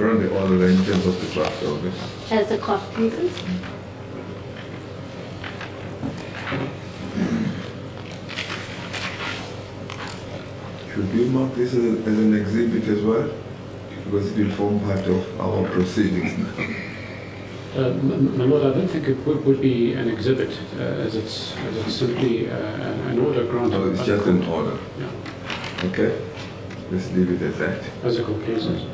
currently order in terms of the draft of it. As the court pleases. Should we mark this as an exhibit as well? Because it will form part of our proceedings now. My Lord, I don't think it would be an exhibit, as it's simply an order granted. Oh, it's just an order. Yeah. Okay, let's leave it at that. As the court pleases.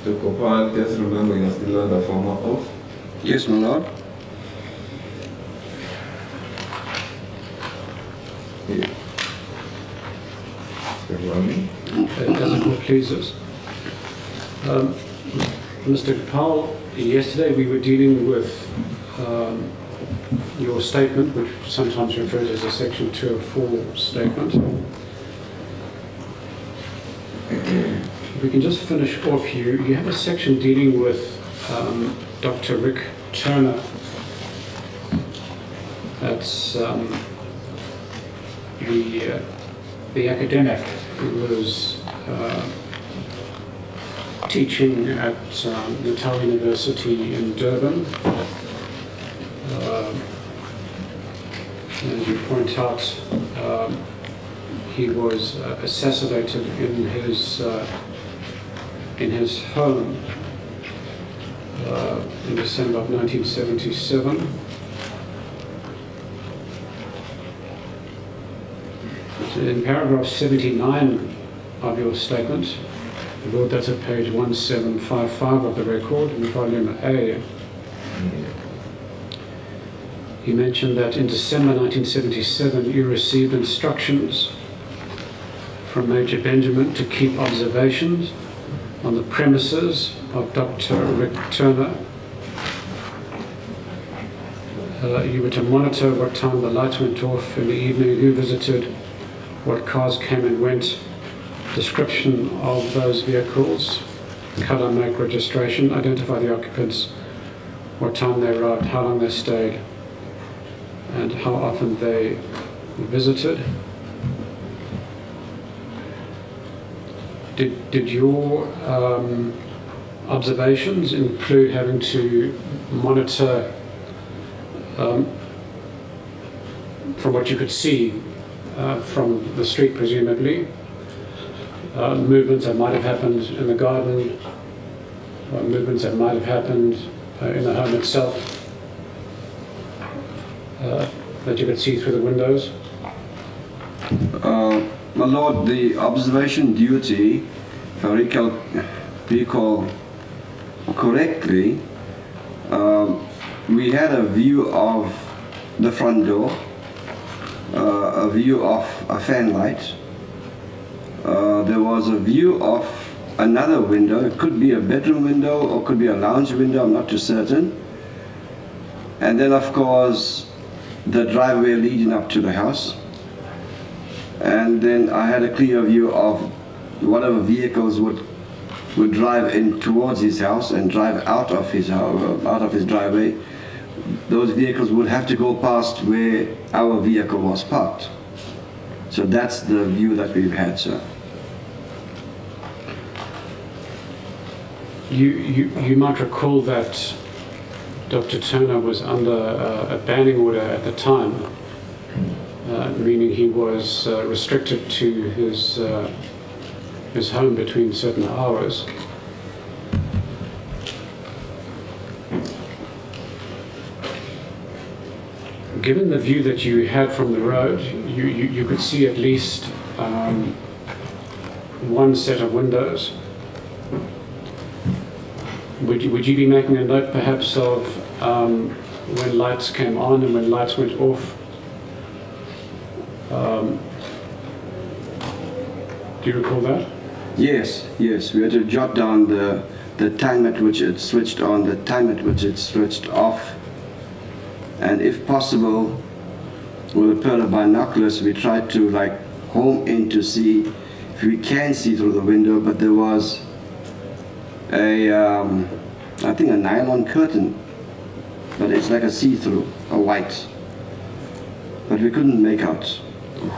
Mr. Kopal, just remember you're still under former oath. Yes, my lord. Here. Mr. Rami. As the court pleases. Mr. Powell, yesterday we were dealing with your statement, which sometimes referred to as a Section 204 statement. If we can just finish off, you have a section dealing with Dr. Rick Turner. That's the academic who was teaching at Natal University in Durban. As you point out, he was assassinated in his home in December of 1977. In paragraph 79 of your statement, Lord, that's at page 1755 of the record in volume A. You mentioned that in December 1977 you received instructions from Major Benjamin to keep observations on the premises of Dr. Rick Turner. You were to monitor what time the lights went off in the evening, who visited, what cars came and went, description of those vehicles, colour, make, registration, identify the occupants, what time they arrived, how long they stayed, and how often they visited. Did your observations include having to monitor, from what you could see from the street presumably, movements that might have happened in the garden, movements that might have happened in the home itself, that you could see through the windows? My lord, the observation duty, if I recall correctly, we had a view of the front door, a view of a fan light. There was a view of another window. It could be a bedroom window or could be a lounge window, I'm not too certain. And then of course the driveway leading up to the house. And then I had a clear view of whatever vehicles would drive in towards his house and drive out of his house, out of his driveway. Those vehicles would have to go past where our vehicle was parked. So that's the view that we've had, sir. You might recall that Dr. Turner was under a banning order at the time, meaning he was restricted to his home between certain hours. Given the view that you had from the road, you could see at least one set of windows. Would you be making a note perhaps of when lights came on and when lights went off? Do you recall that? Yes, we had to jot down the time at which it switched on, the time at which it switched off. And if possible, with a pair of binoculars, we tried to home in to see if we can see through the window, but there was I think a nylon curtain, but it's like a see-through, a white. but we couldn't make out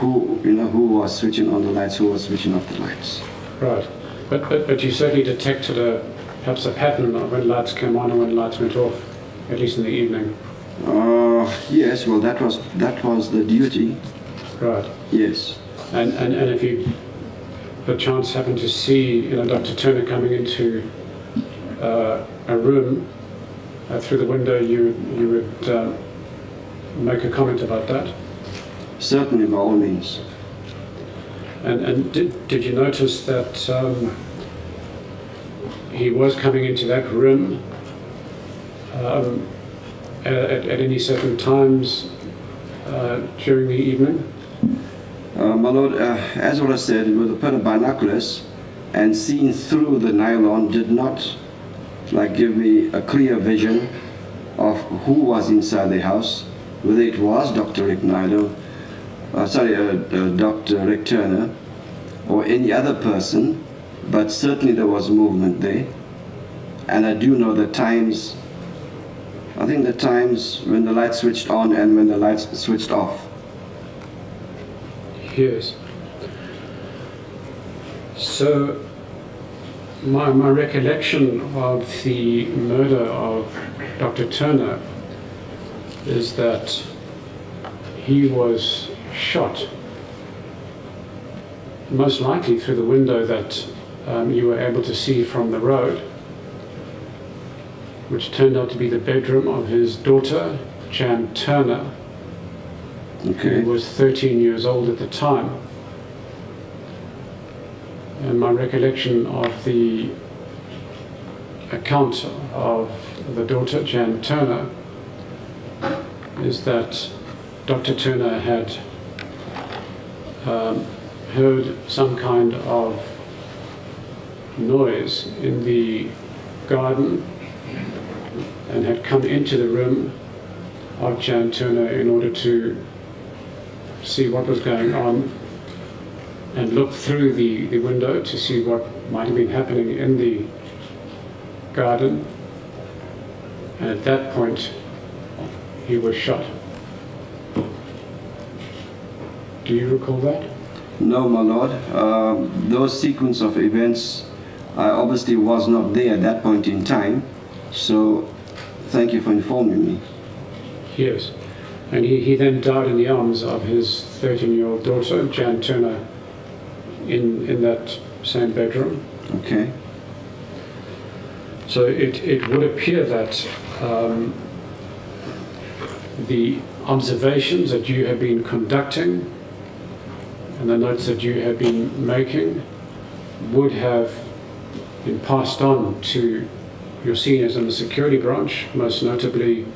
who was switching on the lights, who was switching off the lights. Right. But you certainly detected perhaps a pattern of when lights came on and when lights went off, at least in the evening. Yes, well, that was the duty. Right. Yes. And if you perchance happened to see Dr. Turner coming into a room through the window, you would make a comment about that? Certainly, by all means. And did you notice that he was coming into that room at any certain times during the evening? My Lord, as what I said, with a pair of binoculars and seeing through the nylon did not give me a clear vision of who was inside the house, whether it was Dr. Rick Nido, Dr. Rick Turner, or any other person, but certainly there was movement there. And I do know the times, I think the times when the lights switched on and when the lights switched off. Yes. So my recollection of the murder of Dr. Turner is that he was shot, most likely through the window that you were able to see from the road, which turned out to be the bedroom of his daughter, Jan Turner, Okay. who was 13 years old at the time. And my recollection of the account of the daughter, Jan Turner, is that Dr. Turner had heard some kind of noise in the garden and had come into the room of Jan Turner in order to see what was going on and look through the window to see what might have been happening in the garden. And at that point, he was shot. Do you recall that? No, my Lord. Those sequence of events, I obviously was not there at that point in time, so thank you for informing me. Yes. And he then died in the arms of his 13-year-old daughter, Jan Turner, in that same bedroom. Okay. So it would appear that the observations that you have been conducting and the notes that you have been making would have been passed on to your seniors in the security branch, most notably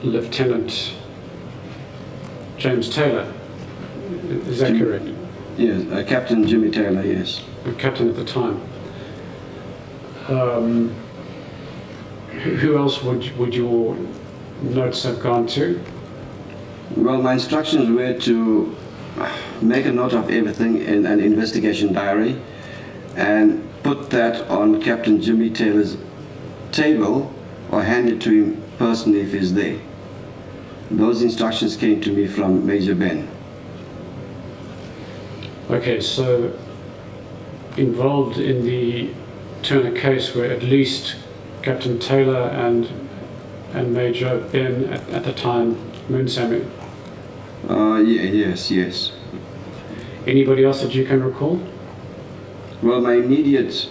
Lieutenant James Taylor. Is that correct? Yes, Captain Jimmy Taylor, yes. The captain at the time. Who else would your notes have gone to? Well, my instructions were to make a note of everything in an investigation diary and put that on Captain Jimmy Taylor's table or hand it to him personally if he's there. Those instructions came to me from Major Ben. Okay, so involved in the Turner case were at least Captain Taylor and Major Ben at the time, Moonsamy. Yes. Anybody else that you can recall? Well, my immediate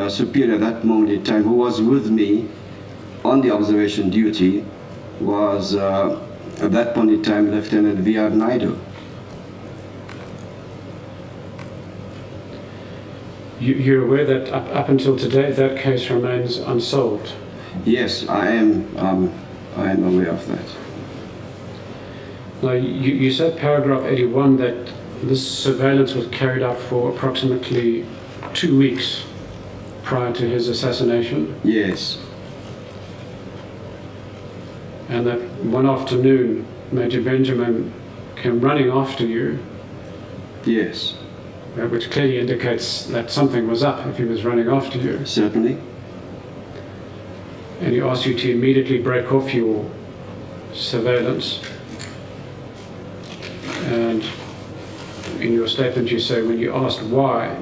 superior at that moment in time, who was with me on the observation duty, was at that point in time Lieutenant V.R. Naidu. You're aware that up until today that case remains unsolved? Yes, I am aware of that. Now, you said paragraph 81 that this surveillance was carried out for approximately 2 weeks prior to his assassination, Yes, and that one afternoon Major Benjamin came running after you, yes, which clearly indicates that something was up if he was running after you. certainly. and he asked you to immediately break off your surveillance. And in your statement you say when you asked why,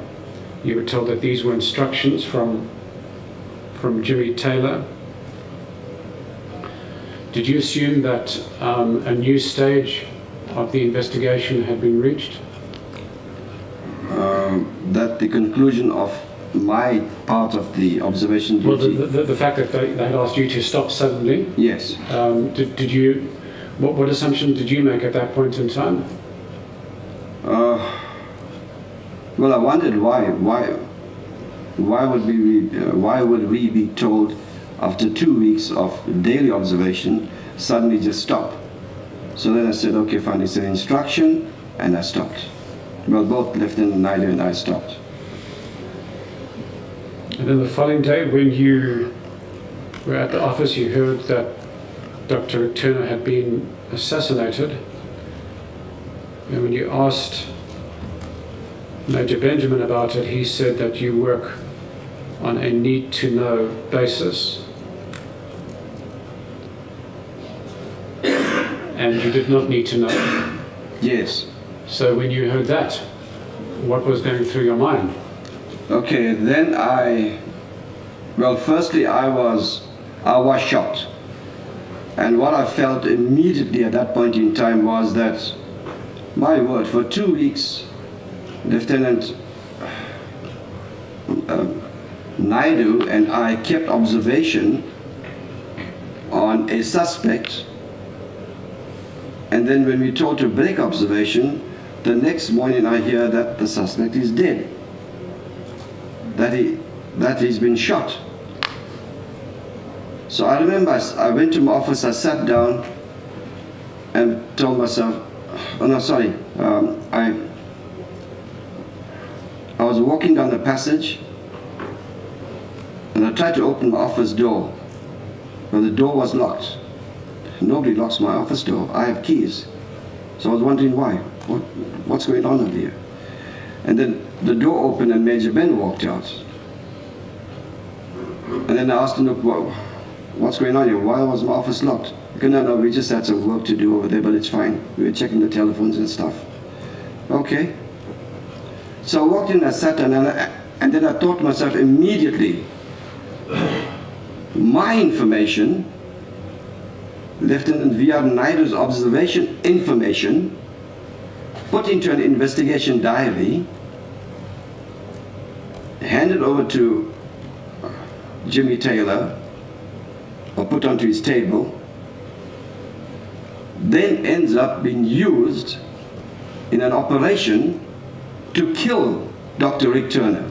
you were told that these were instructions from Jimmy Taylor. Did you assume that a new stage of the investigation had been reached? That the conclusion of my part of the observation duty. Well, the fact that they had asked you to stop suddenly. Yes. Did you? What assumption did you make at that point in time? Well, I wondered why would we be told after 2 weeks of daily observation suddenly just stop? So then I said, okay, fine, it's an instruction, and I stopped. Well, both Lieutenant Naidu and I stopped. And then the following day, when you were at the office, you heard that Dr. Turner had been assassinated. And when you asked Major Benjamin about it, he said that you work on a need-to-know basis. And you did not need to know. Yes. So when you heard that, what was going through your mind? Okay, then firstly I was shocked. And what I felt immediately at that point in time was that, my word, for 2 weeks, Lieutenant Naidu and I kept observation on a suspect, and then when we told to break observation, the next morning I hear that the suspect is dead, that he's been shot. So I remember I went to my office, I sat down and told myself, I was walking down the passage and I tried to open my office door, but the door was locked. Nobody locks my office door. I have keys. So I was wondering why. What's going on over here? And then the door opened and Major Ben walked out. And then I asked him, look, what's going on here? Why was my office locked? Because no, we just had some work to do over there, but it's fine. We were checking the telephones and stuff. Okay. So I walked in, I sat down, and then I thought to myself immediately, my information, Lieutenant V.R. Naidu's observation information, put into an investigation diary, handed over to Jimmy Taylor, or put onto his table, then ends up being used in an operation to kill Dr. Rick Turner.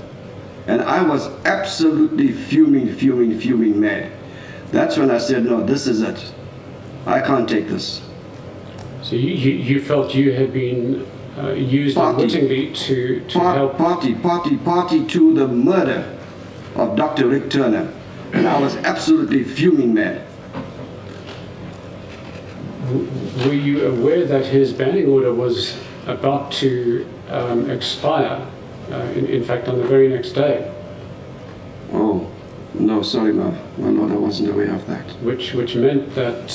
And I was absolutely fuming mad. That's when I said, no, this is it. I can't take this. So you felt you had been used unwittingly to help... Party to the murder of Dr. Rick Turner. And I was absolutely fuming mad. Were you aware that his banning order was about to expire, in fact, on the very next day? Oh, no, sorry, my lord, I wasn't aware of that. Which meant that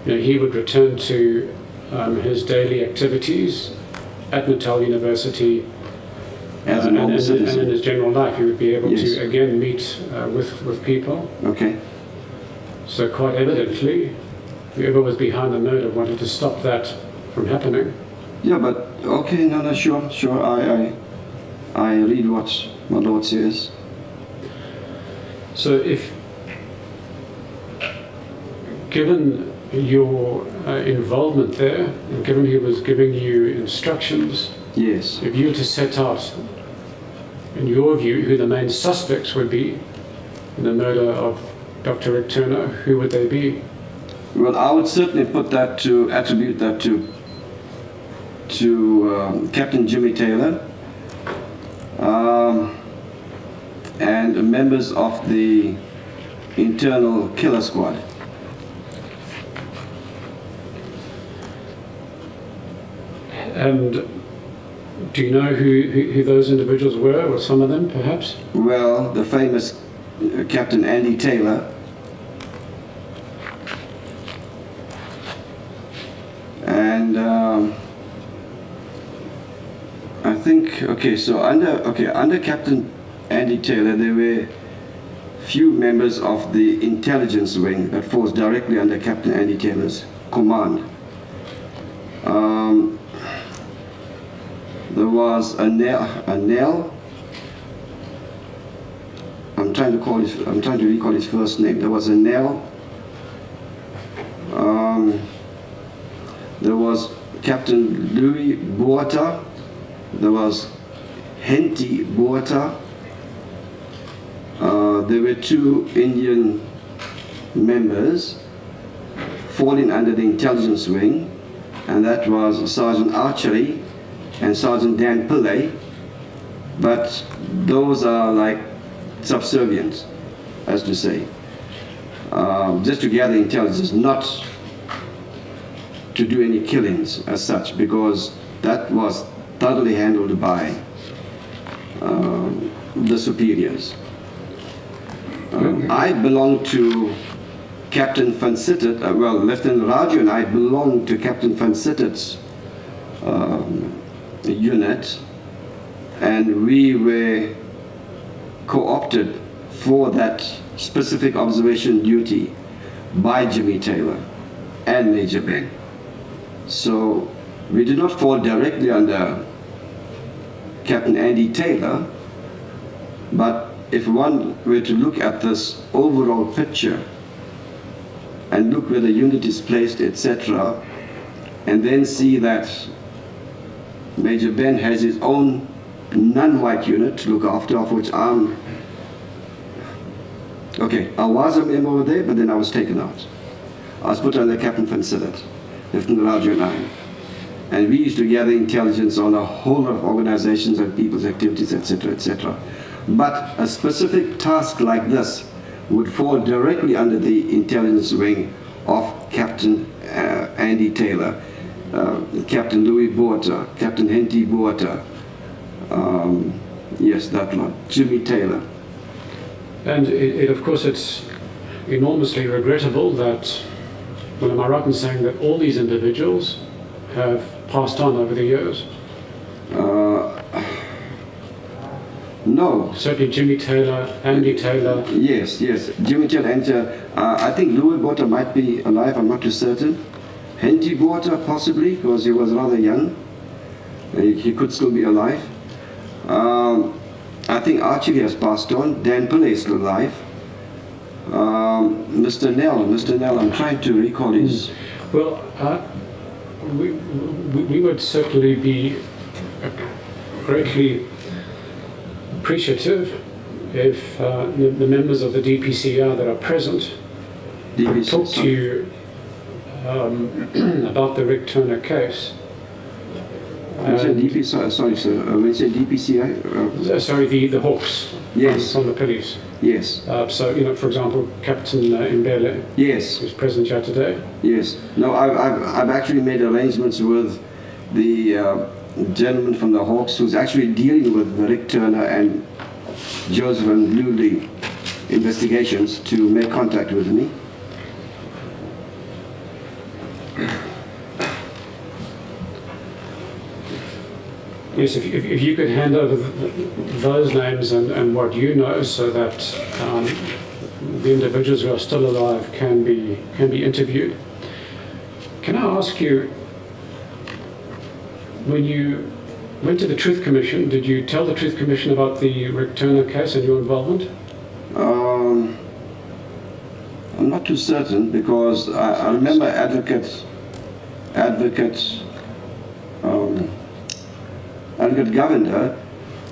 he would return to his daily activities at Natal University, as a normal citizen. And in his general life, he would be able Yes. to again meet with people. Okay. So quite evidently, whoever was behind the murder wanted to stop that from happening. Yeah, but okay, no, sure. I read what my lord says. So if, given your involvement there, and given he was giving you instructions, Yes. if you were to set out, in your view, who the main suspects would be in the murder of Dr. Rick Turner, who would they be? Well, I would certainly attribute that to Captain Jimmy Taylor and members of the internal killer squad. And do you know who those individuals were, or some of them perhaps? Well, the famous Captain Andy Taylor. And I think, okay, so under Captain Andy Taylor, there were few members of the intelligence wing that falls directly under Captain Andy Taylor's command. There was a Nell. I'm trying to recall his first name. There was a Nell. There was Captain Louis Boata. There was Henty Boata. There were two Indian members falling under the intelligence wing, and that was Sergeant Archery and Sergeant Dan Pillay, but those are like subservient, as to say, just to gather intelligence, not to do any killings as such, because that was thoroughly handled by the superiors. I belonged to Captain Van Sittert, well, Lieutenant Raju and I belonged to Captain Van Sittert's unit, and we were co-opted for that specific observation duty by Jimmy Taylor and Major Ben. So we did not fall directly under Captain Andy Taylor, but if one were to look at this overall picture and look where the unit is placed, etc., and then see that Major Ben has his own non-white unit to look after, of which I was a member over there, but then I was taken out. I was put under Captain Van Sittert, Lieutenant Raju and I. And we used to gather intelligence on a whole lot of organizations and people's activities, etc., etc. But a specific task like this would fall directly under the intelligence wing of Captain Andy Taylor, Captain Louis Boata, Captain Henty Boata, yes, that one, Jimmy Taylor. And of course, it's enormously regrettable that, well, am I right in saying that all these individuals have passed on over the years? No. Certainly Jimmy Taylor, Andy Taylor. Yes, Jimmy Taylor, and I think Louis Boata might be alive, I'm not too certain. Henty Boata possibly, because he was rather young. He could still be alive. I think Archie has passed on. Dan Pillay is still alive. Mr. Nell, I'm trying to recall his... Well, we would certainly be greatly appreciative if the members of the DPCR that are present talk to you about the Rick Turner case. When you say DPCI, sorry sir, when you say DPCI? Sorry, the Hawks. Yes. From the police. Yes. So, you know, for example, Captain Mbele. Yes. Who's present here today. Yes. No, I've actually made arrangements with the gentleman from the Hawks who's actually dealing with the Rick Turner and Joseph and Luley investigations to make contact with me. Yes, if you could hand over those names and what you know, so that the individuals who are still alive can be interviewed. Can I ask you, when you went to the Truth Commission, did you tell the Truth Commission about the Rick Turner case and your involvement? I'm not too certain, because I remember Advocate Governor,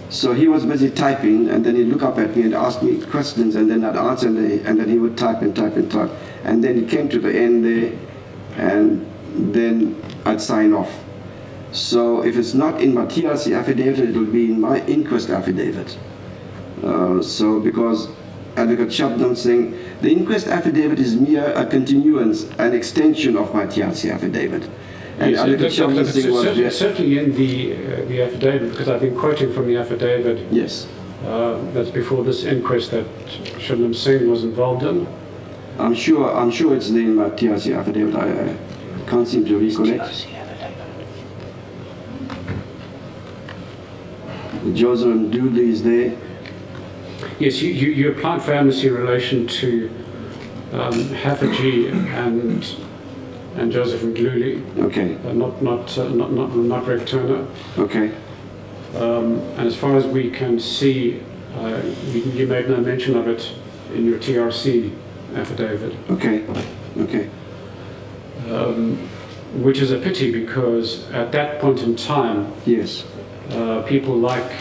so he was busy typing, and then he'd look up at me and ask me questions, and then I'd answer, and then he would type and type and type, and then he came to the end there, and then I'd sign off. So if it's not in my TRC affidavit, it will be in my inquest affidavit. So because Advocate Shabnam saying the inquest affidavit is mere a continuance, an extension of my TRC affidavit. And yes, certainly in the affidavit, because I've been quoting from the affidavit. Yes. That's before this inquest that Shabnam Singh was involved in. I'm sure it's in my TRC affidavit. I can't seem to recollect. Joseph Dooley is there. Yes, you applied for amnesty in relation to Haffejee and Joseph Ndluli, Okay. not Rick Turner. Okay. And as far as we can see, you made no mention of it in your TRC affidavit. Okay. Okay. Which is a pity, because at that point in time, Yes. people like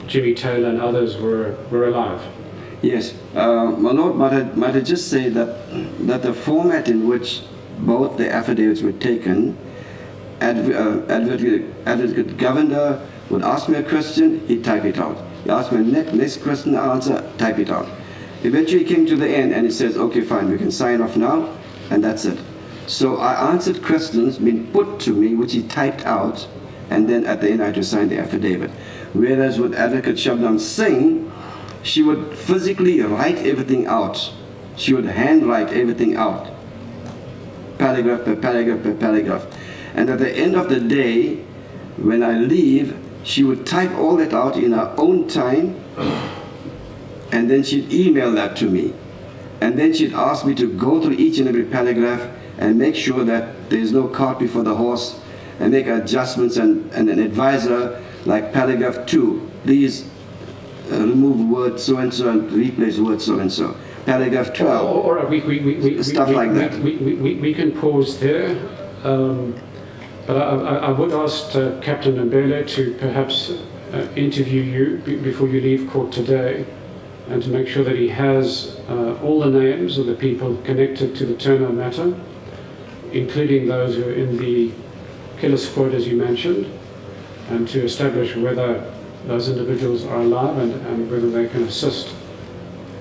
Jimmy Taylor and others were alive. Yes. My Lord, might I just say that the format in which both the affidavits were taken, Advocate Governor would ask me a question, he'd type it out. He asked me next question, answer, type it out. Eventually he came to the end and he says, okay, fine, we can sign off now, and that's it. So I answered questions being put to me, which he typed out, and then at the end I had to sign the affidavit. Whereas with Advocate Shabnam Singh, she would physically write everything out. She would handwrite everything out, paragraph per paragraph per paragraph. And at the end of the day, when I leave, she would type all that out in her own time, and then she'd email that to me. And then she'd ask me to go through each and every paragraph and make sure that there's no cart before the horse, and make adjustments, and an advisor, like paragraph 2, please remove word so-and-so and replace word so-and-so. Paragraph 12, All right, stuff like that. We can pause there. But I would ask Captain Mbele to perhaps interview you before you leave court today, and to make sure that he has all the names of the people connected to the Turner matter, including those who are in the killer squad, as you mentioned, and to establish whether those individuals are alive and whether they can assist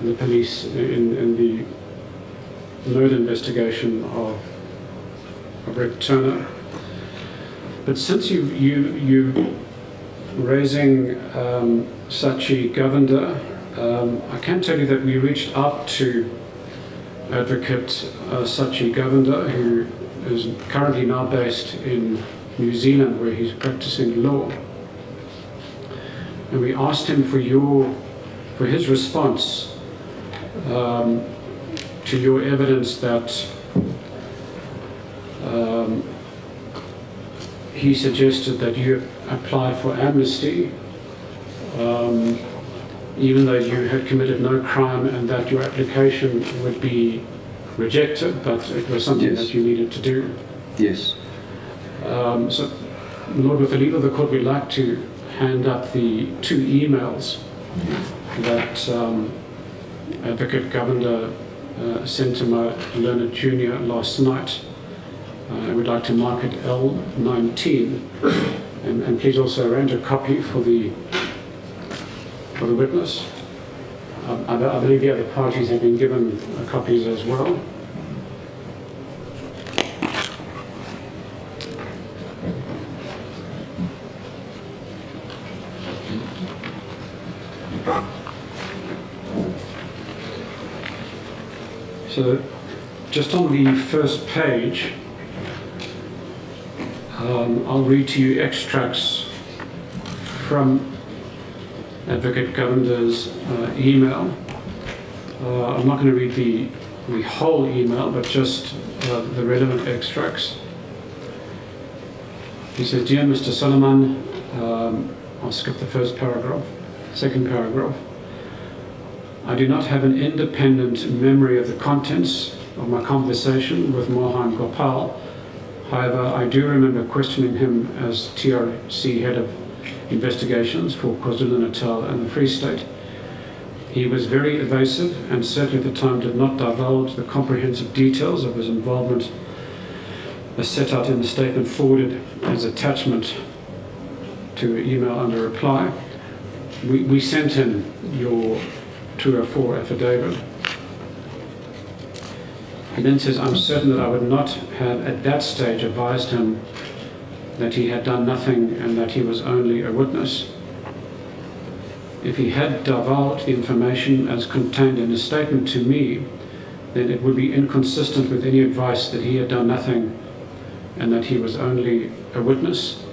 the police in the murder investigation of Rick Turner. But since you raising Sachi Govender, I can tell you that we reached out to Advocate Sachi Govender, who is currently now based in New Zealand, where he's practicing law, and we asked him for his response to your evidence that he suggested that you apply for amnesty, even though you had committed no crime, and that your application would be rejected, but it was something Yes. that you needed to do. Yes. So, Lord, with the leave of the court, we'd like to hand up the 2 emails that Advocate Govender sent to my learned junior last night. I would like to mark it L19, and please also arrange a copy for the witness. I believe the other parties have been given copies as well. So, just on the first page, I'll read to you extracts from Advocate Govender's email. I'm not going to read the whole email, but just the relevant extracts. He says, "Dear Mr. Solomon," I'll skip the first paragraph, second paragraph. "I do not have an independent memory of the contents of my conversation with Mohan Gopal. However, I do remember questioning him as TRC head of investigations for KwaZulu-Natal and the Free State. He was very evasive and certainly at the time did not divulge the comprehensive details of his involvement as set out in the statement forwarded as attachment to email under reply. We sent him your 204 affidavit. He then says, I'm certain that I would not have at that stage advised him that he had done nothing and that he was only a witness. if he had divulged the information as contained in his statement to me, then it would be inconsistent with any advice that he had done nothing and that he was only a witness.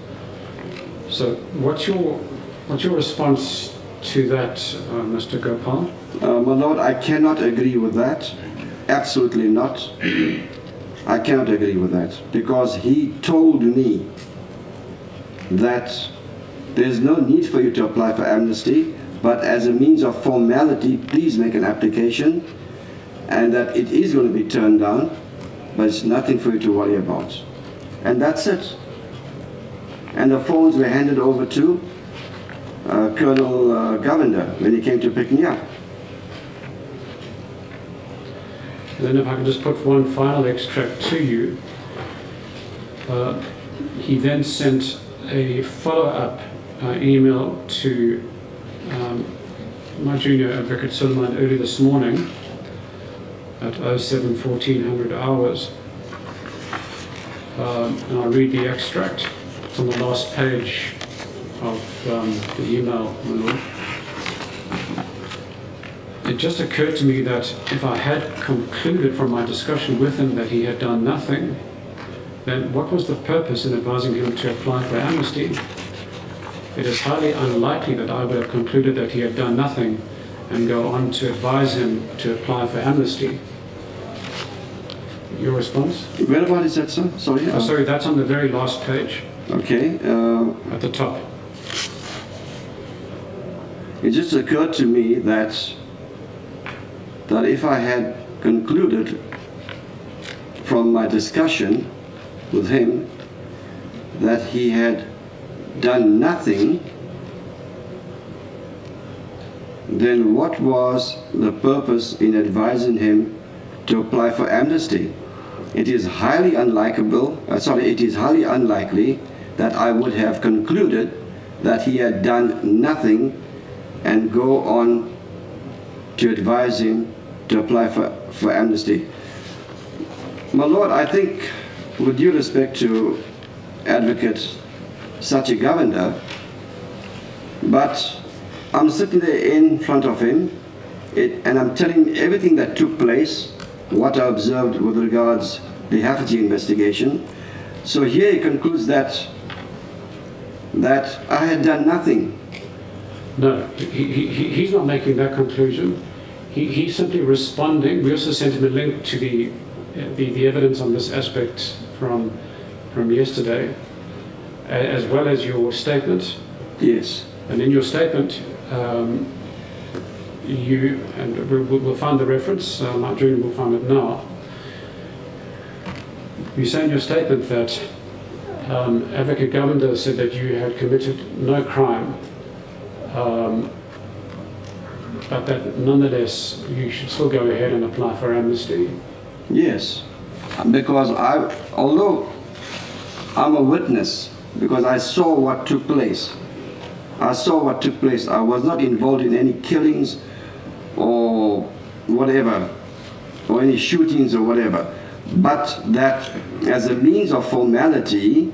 So what's your response to that, Mr. Gopal? My Lord, I cannot agree with that. Absolutely not. I cannot agree with that, because he told me that there's no need for you to apply for amnesty, but as a means of formality, please make an application, and that it is going to be turned down, but it's nothing for you to worry about. And that's it. And the phones were handed over to Colonel Governor when he came to pick me up. And then if I can just put one final extract to you. He then sent a follow-up email to my junior advocate Suleiman early this morning at 07:1400 hours. And I'll read the extract. It's on the last page of the email, my lord. It just occurred to me that if I had concluded from my discussion with him that he had done nothing, then what was the purpose in advising him to apply for amnesty? It is highly unlikely that I would have concluded that he had done nothing and go on to advise him to apply for amnesty. Your response? Where about is that, sir? Sorry. Sorry, that's on the very last page. Okay. At the top. It just occurred to me that if I had concluded from my discussion with him that he had done nothing, then what was the purpose in advising him to apply for amnesty? It is highly it is highly unlikely that I would have concluded that he had done nothing and go on to advise him to apply for amnesty. My Lord, I think, with due respect to Advocate such a governor, but I'm sitting there in front of him and I'm telling him everything that took place, what I observed with regards the Haffejee investigation. So here he concludes that I had done nothing. No, he's not making that conclusion. He's simply responding. We also sent him a link to the evidence on this aspect from yesterday, as well as your statement. Yes. And in your statement, we'll find the reference, my junior will find it now. You say in your statement that Advocate Governor said that you had committed no crime, but that nonetheless you should still go ahead and apply for amnesty. Yes, because although I'm a witness, because I saw what took place. I was not involved in any killings or whatever, or any shootings or whatever. But that as a means of formality,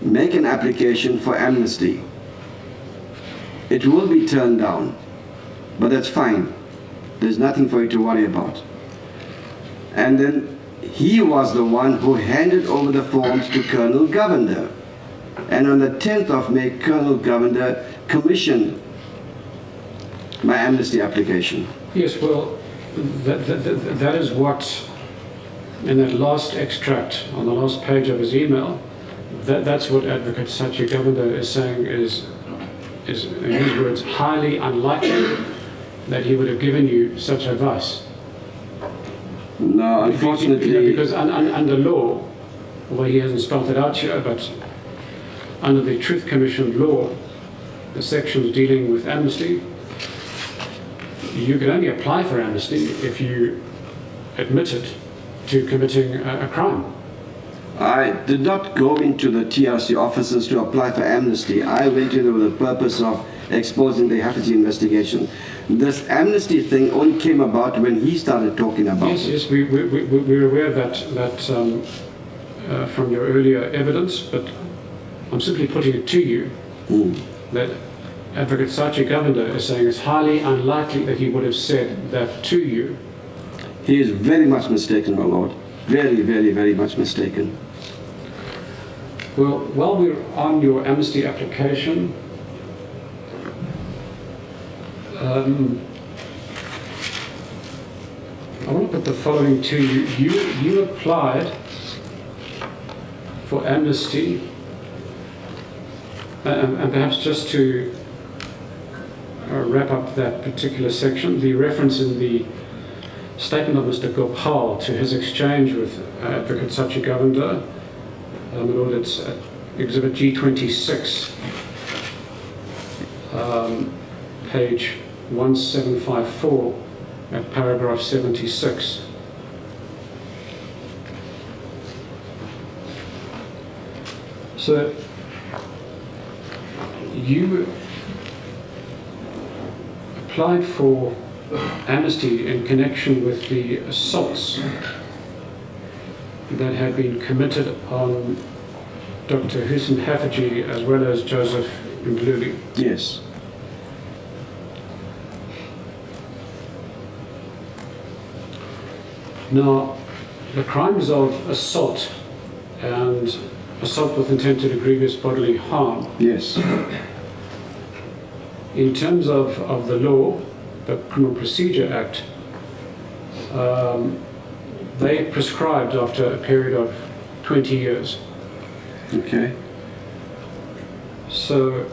make an application for amnesty. It will be turned down, but that's fine. There's nothing for you to worry about. And then he was the one who handed over the forms to Colonel Governor. And on the 10th of May, Colonel Governor commissioned my amnesty application. Yes, well, that is what, in that last extract on the last page of his email, that's what Advocate Haffejee Governor is saying is, in his words, highly unlikely that he would have given you such advice. No, unfortunately... Because under law, although he hasn't spelled it out here, but under the Truth Commission law, the sections dealing with amnesty, you can only apply for amnesty if you admitted to committing a crime. I did not go into the TRC offices to apply for amnesty. I went in there with the purpose of exposing the Haffejee investigation. This amnesty thing only came about when he started talking about it. Yes, we're aware of that from your earlier evidence, but I'm simply putting it to you that Advocate Sachi Govender is saying it's highly unlikely that he would have said that to you. He is very much mistaken, my lord. Very, very, very much mistaken. Well, while we're on your amnesty application, I want to put the following to you. You applied for amnesty, and perhaps just to wrap up that particular section, the reference in the statement of Mr. Gopal to his exchange with Advocate Sachi Govender, it's Exhibit G26, page 1754 at paragraph 76. So you applied for amnesty in connection with the assaults that had been committed on Dr. Hoosen Haffejee as well as Joseph Ndluli. Yes. Now, the crimes of assault and assault with intent to do grievous bodily harm, Yes. in terms of the law, the Criminal Procedure Act, they prescribed after a period of 20 years. Okay. So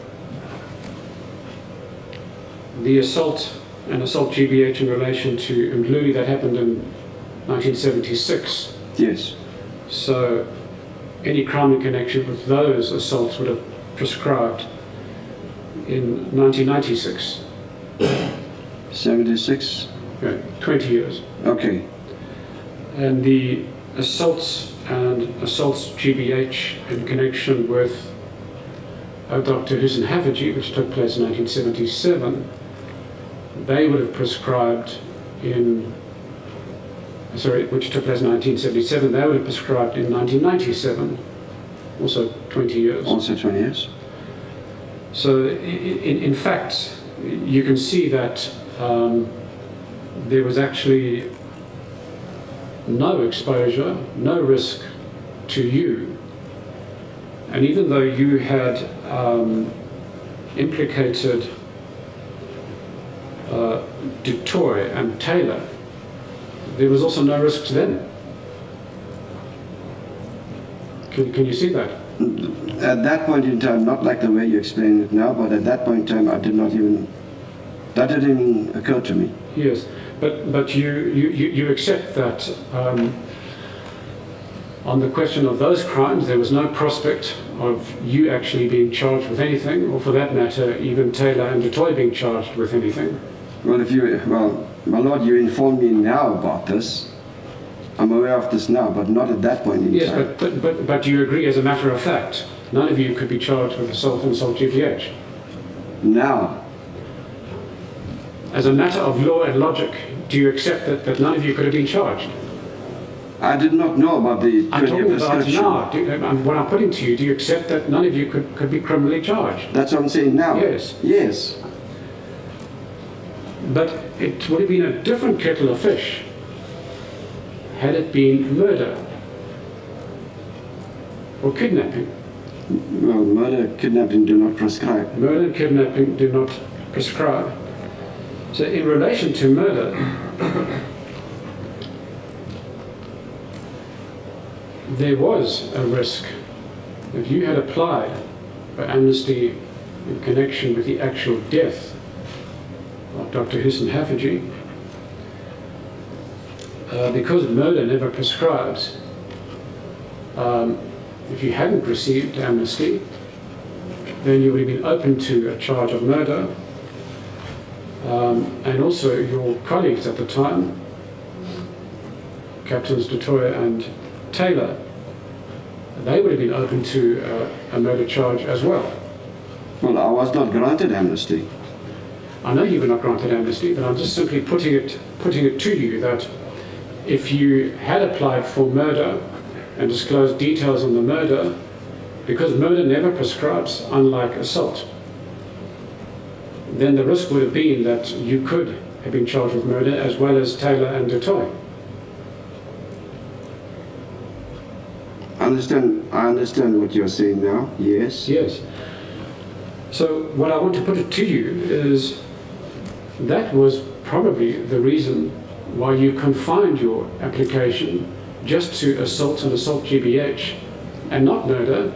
the assault and assault GBH in relation to Ndluli, that happened in 1976. Yes. So any crime in connection with those assaults would have prescribed in 1996. 76. Okay, 20 years. Okay. And the assaults and assaults GBH in connection with Dr. Hoosen Haffejee, which took place in 1977, they would have prescribed which took place in 1977, they would have prescribed in 1997, also 20 years. Also 20 years. So in fact, you can see that there was actually no exposure, no risk to you. And even though you had implicated Dutoy and Taylor, there was also no risk to them. Can you see that? At that point in time, not like the way you explain it now, but at that point in time, that didn't even occur to me. Yes, but you accept that on the question of those crimes, there was no prospect of you actually being charged with anything, or for that matter, even Taylor and Dutoy being charged with anything. Well, my lord, you informed me now about this. I'm aware of this now, but not at that point in time. Yes, but you agree as a matter of fact, none of you could be charged with assault and assault GBH. Now. As a matter of law and logic, do you accept that none of you could have been charged? I did not know about the 20-year I'm talking about prescription. now. What I'm putting to you, do you accept that none of you could be criminally charged? That's what I'm saying now. Yes. Yes. But it would have been a different kettle of fish had it been murder or kidnapping. Well, murder, kidnapping do not prescribe. Murder and kidnapping do not prescribe. So in relation to murder, there was a risk. If you had applied for amnesty in connection with the actual death of Dr. Hoosen Haffejee, because murder never prescribes, if you hadn't received amnesty, then you would have been open to a charge of murder. And also your colleagues at the time, Captains Dutoy and Taylor, they would have been open to a murder charge as well. Well, I was not granted amnesty. I know you were not granted amnesty, but I'm just simply putting it to you that if you had applied for murder and disclosed details on the murder, because murder never prescribes, unlike assault, then the risk would have been that you could have been charged with murder as well as Taylor and Dutoy. I understand what you're saying now, yes. Yes. So what I want to put it to you is that was probably the reason why you confined your application just to assault and assault GBH and not murder,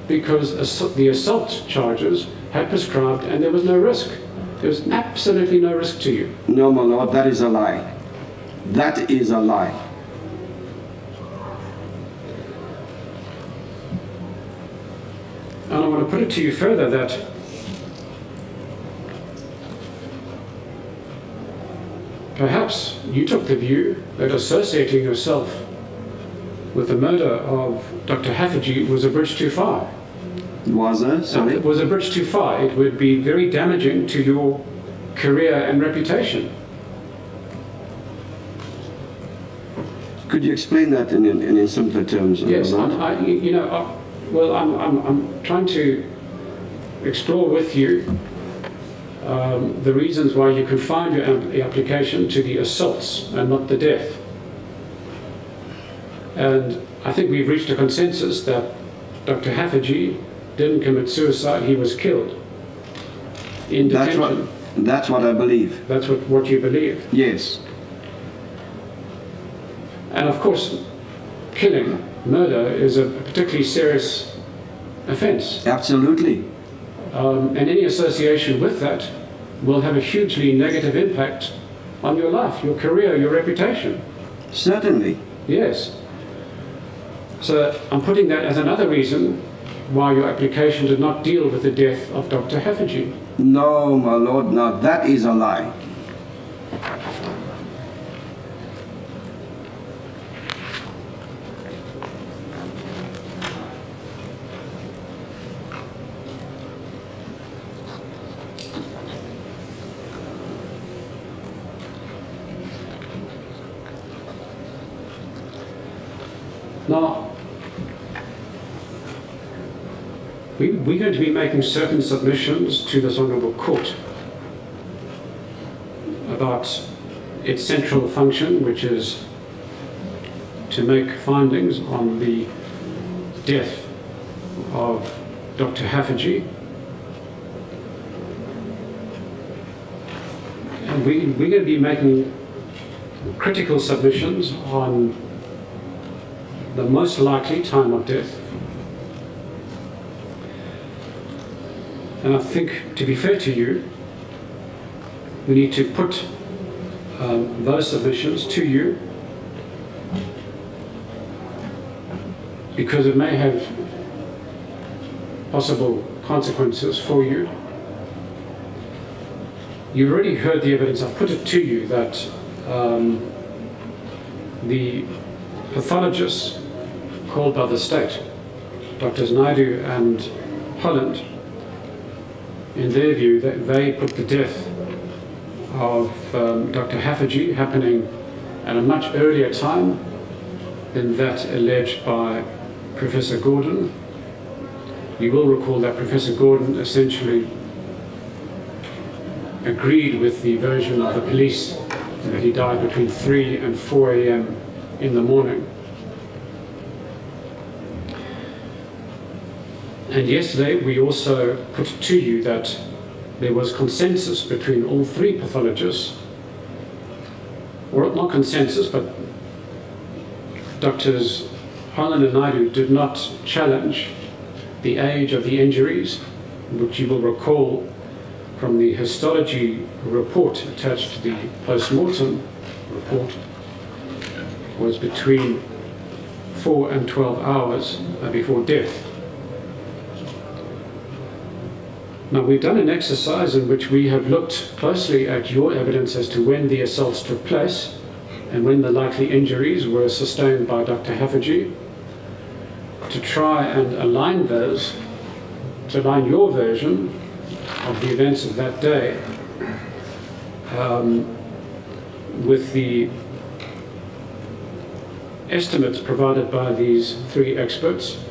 because the assault charges had prescribed and there was no risk. There was absolutely no risk to you. No, my lord, that is a lie. That is a lie. And I want to put it to you further that perhaps you took the view that associating yourself with the murder of Dr. Haffejee was a bridge too far. Was there? Sorry? It was a bridge too far. It would be very damaging to your career and reputation. Could you explain that in simpler terms? Yes, Lord? I'm trying to explore with you the reasons why you confined your application to the assaults and not the death. And I think we've reached a consensus that Dr. Haffejee didn't commit suicide, he was killed in detention. That's what I believe. That's what you believe. Yes. And of course, killing, murder, is a particularly serious offence. Absolutely. And any association with that will have a hugely negative impact on your life, your career, your reputation. Certainly. Yes. So I'm putting that as another reason why your application did not deal with the death of Dr. Haffejee. No, my lord, no, that is a lie. Now, we're going to be making certain submissions to this Honourable Court about its central function, which is to make findings on the death of Dr. Haffejee. And we're going to be making critical submissions on the most likely time of death. And I think, to be fair to you, we need to put those submissions to you, because it may have possible consequences for you. You've already heard the evidence. I've put it to you that the pathologists called by the state, Drs. Naidu and Holland, in their view, that they put the death of Dr. Haffejee happening at a much earlier time than that alleged by Professor Gordon. You will recall that Professor Gordon essentially agreed with the version of the police that he died between 3 and 4 a.m. in the morning. And yesterday we also put to you that there was consensus between all three pathologists, or not consensus, but Drs. Holland and Naidu did not challenge the age of the injuries, which you will recall from the histology report attached to the post-mortem report was between 4 and 12 hours before death. Now, we've done an exercise in which we have looked closely at your evidence as to when the assaults took place and when the likely injuries were sustained by Dr. Haffejee, to try and align those, to align your version of the events of that day with the estimates provided by these three experts.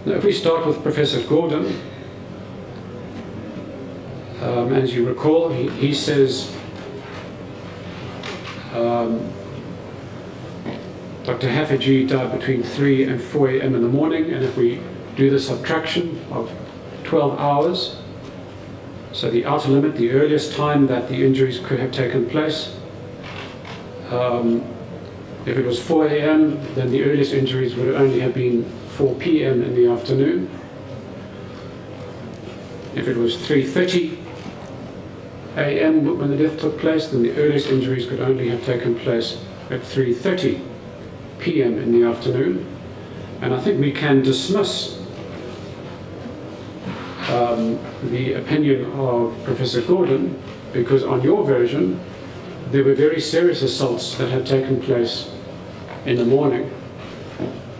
Now, if we start with Professor Gordon, As you recall, he says Dr. Haffejee died between 3 and 4 a.m. in the morning, and if we do the subtraction of 12 hours, so the outer limit, the earliest time that the injuries could have taken place, if it was 4 a.m., then the earliest injuries would only have been 4 p.m. in the afternoon. If it was 3:30 a.m. when the death took place, then the earliest injuries could only have taken place at 3:30 p.m. in the afternoon. And I think we can dismiss the opinion of Professor Gordon, because on your version there were very serious assaults that had taken place in the morning,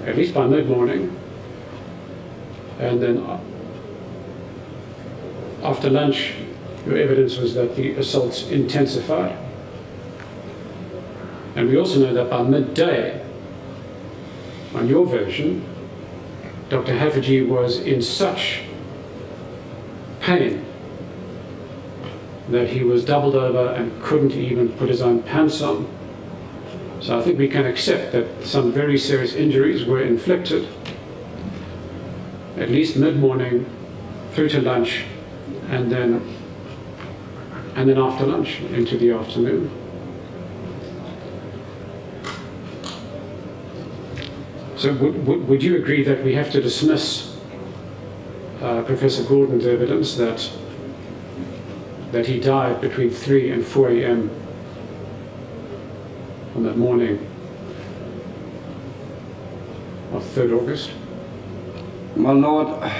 at least by mid-morning, and then after lunch your evidence was that the assaults intensified. And we also know that by midday, on your version, Dr. Haffejee was in such pain that he was doubled over and couldn't even put his own pants on. So I think we can accept that some very serious injuries were inflicted, at least mid-morning through to lunch, and then after lunch into the afternoon. So would you agree that we have to dismiss Professor Gordon's evidence that he died between 3 and 4 a.m. on that morning of 3rd August? My Lord,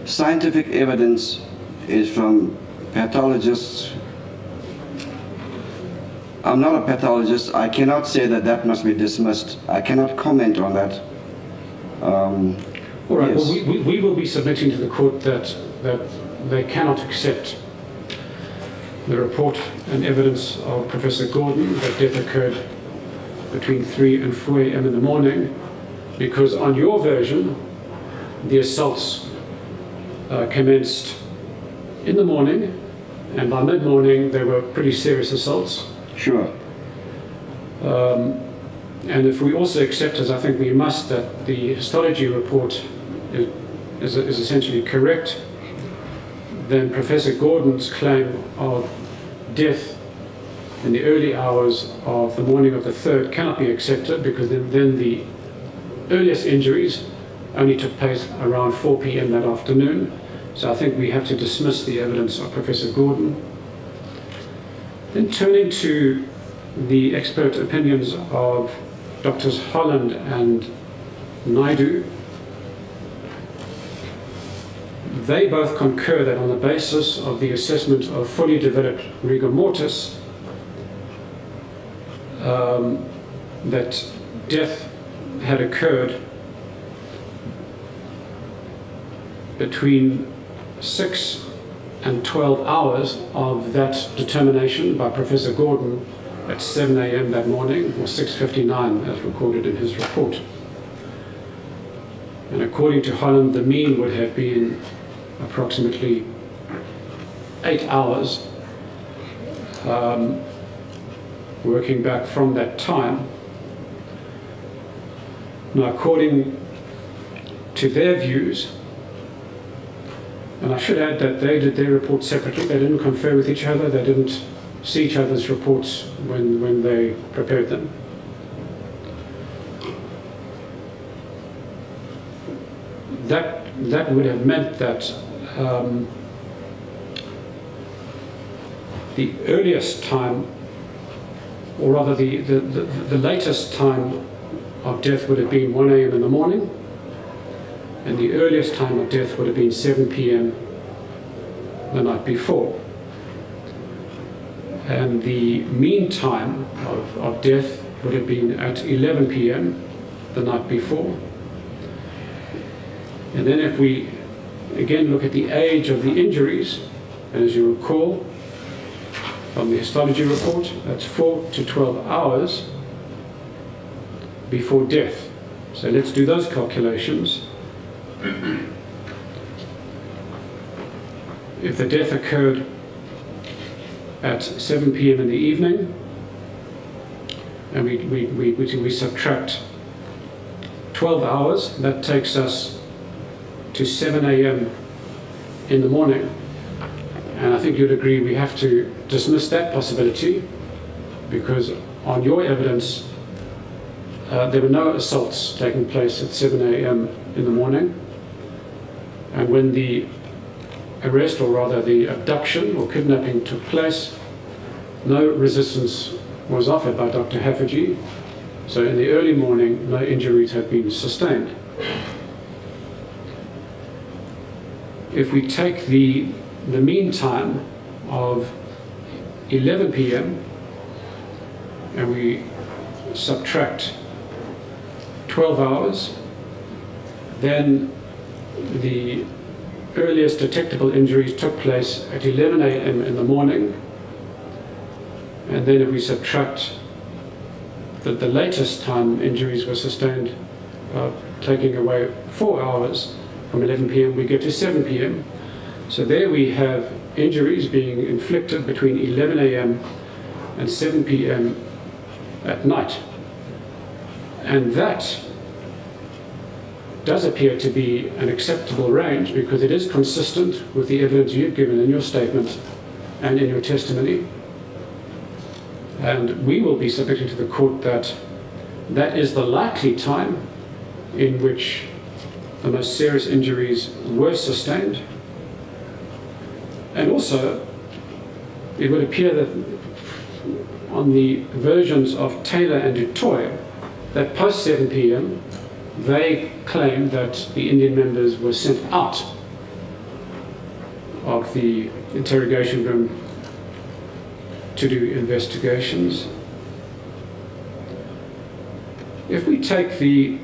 scientific evidence is from pathologists. I'm not a pathologist. I cannot say that that must be dismissed. I cannot comment on that. All right, yes. well, we will be submitting to the court that they cannot accept the report and evidence of Professor Gordon that death occurred between 3 and 4 a.m. in the morning, because on your version, the assaults commenced in the morning, and by mid-morning they were pretty serious assaults. Sure. And if we also accept, as I think we must, that the histology report is essentially correct, then Professor Gordon's claim of death in the early hours of the morning of the 3rd cannot be accepted, because then the earliest injuries only took place around 4 p.m. that afternoon. So I think we have to dismiss the evidence of Professor Gordon. Then turning to the expert opinions of Drs. Holland and Naidu, they both concur that on the basis of the assessment of fully developed rigor mortis, that death had occurred between 6 and 12 hours of that determination by Professor Gordon at 7 a.m. that morning, or 6:59 as recorded in his report. And according to Holland, the mean would have been approximately 8 hours, working back from that time. Now, according to their views, and I should add that they did their reports separately, they didn't confer with each other, they didn't see each other's reports when they prepared them. That would have meant that the earliest time, or rather the latest time of death would have been 1 a.m. in the morning, and the earliest time of death would have been 7 p.m. the night before. And the mean time of death would have been at 11 p.m. the night before. And then if we again look at the age of the injuries, as you recall from the histology report, that's 4 to 12 hours before death. So let's do those calculations. if the death occurred at 7 p.m. in the evening, and we subtract 12 hours, that takes us to 7 a.m. in the morning. And I think you'd agree we have to dismiss that possibility, because on your evidence, there were no assaults taking place at 7 a.m. in the morning. And when the arrest, or rather the abduction or kidnapping, took place, no resistance was offered by Dr. Haffejee. So in the early morning, no injuries had been sustained. If we take the mean time of 11 p.m. and we subtract 12 hours, then the earliest detectable injuries took place at 11 a.m. in the morning. And then if we subtract the latest time injuries were sustained, taking away 4 hours from 11 p.m., we get to 7 p.m. So there we have injuries being inflicted between 11 a.m. and 7 p.m. at night. And that does appear to be an acceptable range, because it is consistent with the evidence you've given in your statement and in your testimony. And we will be submitting to the court that that is the likely time in which the most serious injuries were sustained. And also, it would appear that on the versions of Taylor and Dutoy, that post 7 p.m., they claimed that the Indian members were sent out of the interrogation room to do investigations. If we take the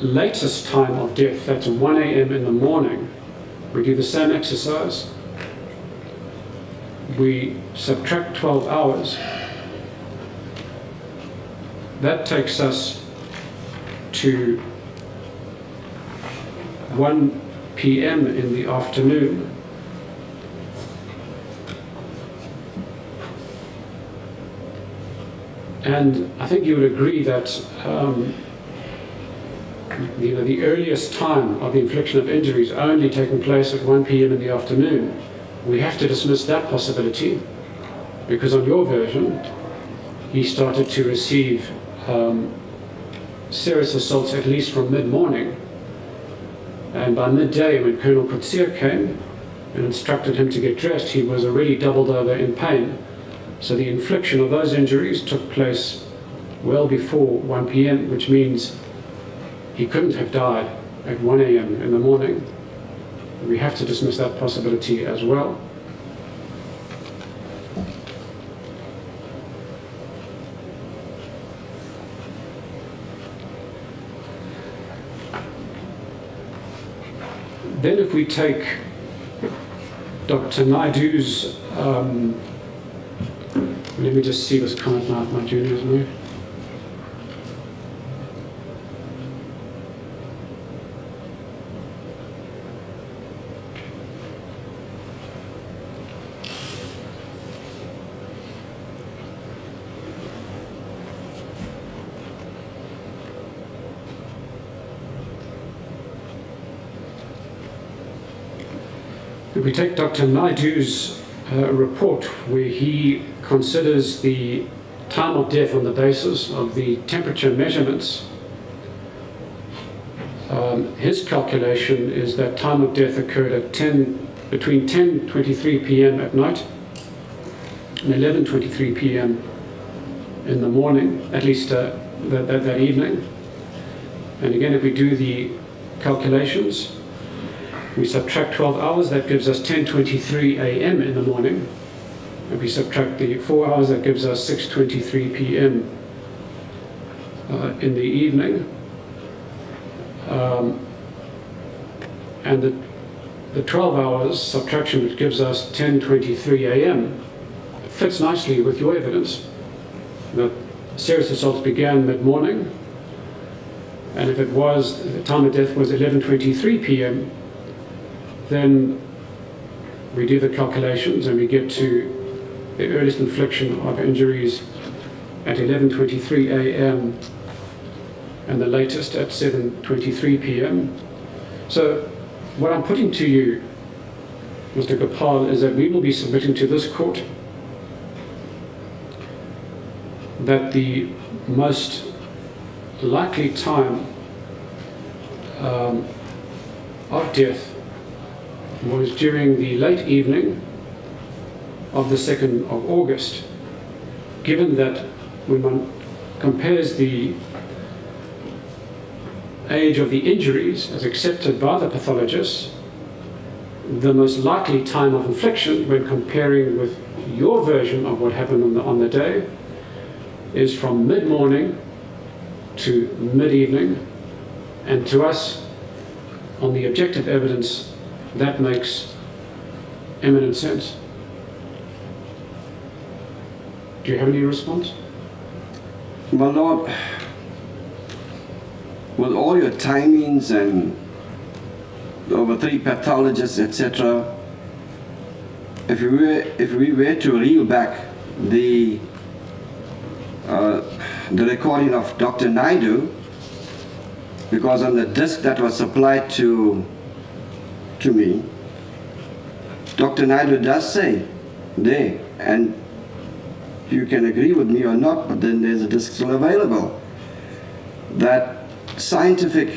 latest time of death, that's 1 a.m. in the morning, we do the same exercise. We subtract 12 hours. That takes us to 1 p.m. in the afternoon. And I think you would agree that the earliest time of the infliction of injuries only taking place at 1 p.m. in the afternoon. We have to dismiss that possibility, because on your version, he started to receive serious assaults at least from mid-morning. And by midday, when Colonel Kutsia came and instructed him to get dressed, he was already doubled over in pain. So the infliction of those injuries took place well before 1 p.m., which means he couldn't have died at 1 a.m. in the morning. We have to dismiss that possibility as well. Then if we take Dr. Naidu's, let me just see what's coming out my juniors now. If we take Dr. Naidu's report, where he considers the time of death on the basis of the temperature measurements, his calculation is that time of death occurred at between 10:23 p.m. at night and 11:23 p.m. in the morning, at least that evening. And again, if we do the calculations, we subtract 12 hours, that gives us 10:23 a.m. in the morning. If we subtract the 4 hours, that gives us 6:23 p.m. In the evening. And the 12 hours subtraction, which gives us 10:23 a.m., fits nicely with your evidence that serious assaults began mid-morning, and if the time of death was 11:23 p.m., then we do the calculations and we get to the earliest infliction of injuries at 11:23 a.m. and the latest at 7:23 p.m. So what I'm putting to you, Mr. Gopal, is that we will be submitting to this court that the most likely time of death was during the late evening of the 2nd of August, given that when one compares the age of the injuries as accepted by the pathologists, the most likely time of infliction when comparing with your version of what happened on the day is from mid-morning to mid-evening, and to us, on the objective evidence, that makes eminent sense. Do you have any response? My Lord, with all your timings and over 3 pathologists, etc., if we were to reel back the recording of Dr. Naidu, because on the disc that was supplied to me, Dr. Naidu does say there, and you can agree with me or not, but then there's a disc still available, that scientific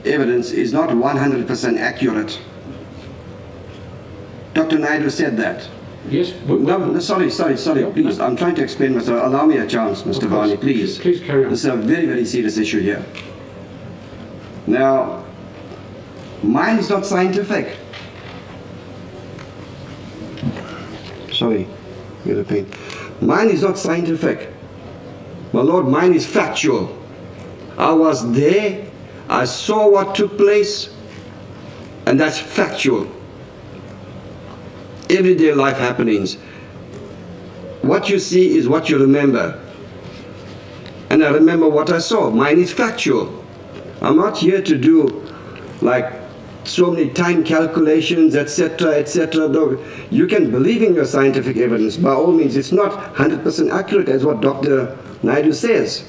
evidence is not 100% accurate. Dr. Naidu said that. Yes. No, sorry, please. I'm trying to explain myself. Allow me a chance, Mr. Varney, please. Please carry on. This is a very, very serious issue here. Now, mine is not scientific. Sorry, you're a pain. Mine is not scientific. My Lord, mine is factual. I was there, I saw what took place, and that's factual. Everyday life happenings. What you see is what you remember. And I remember what I saw. Mine is factual. I'm not here to do like so many time calculations, etc., etc. No, you can believe in your scientific evidence. By all means, it's not 100% accurate as what Dr. Naidu says.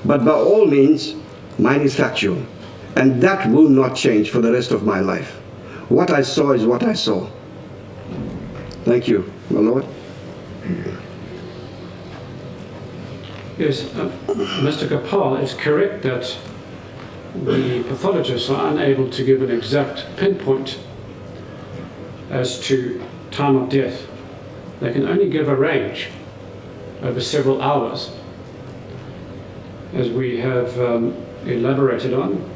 But by all means, mine is factual. And that will not change for the rest of my life. What I saw is what I saw. Thank you, my Lord. Yes, Mr. Gopal, it's correct that the pathologists are unable to give an exact pinpoint as to time of death. They can only give a range over several hours, as we have elaborated on.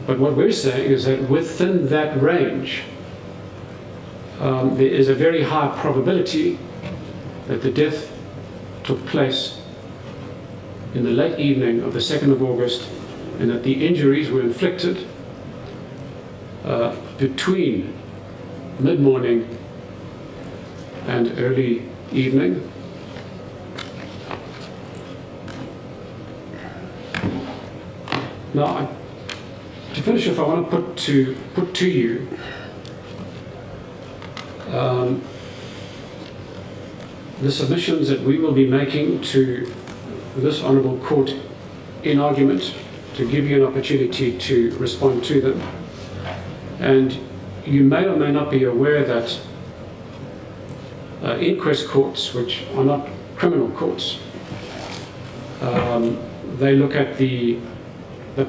But what we're saying is that within that range, there is a very high probability that the death took place in the late evening of the 2nd of August, and that the injuries were inflicted between mid-morning and early evening. Now, to finish off, I want to put to you the submissions that we will be making to this Honourable Court in argument, to give you an opportunity to respond to them. And you may or may not be aware that inquest courts, which are not criminal courts, they look at the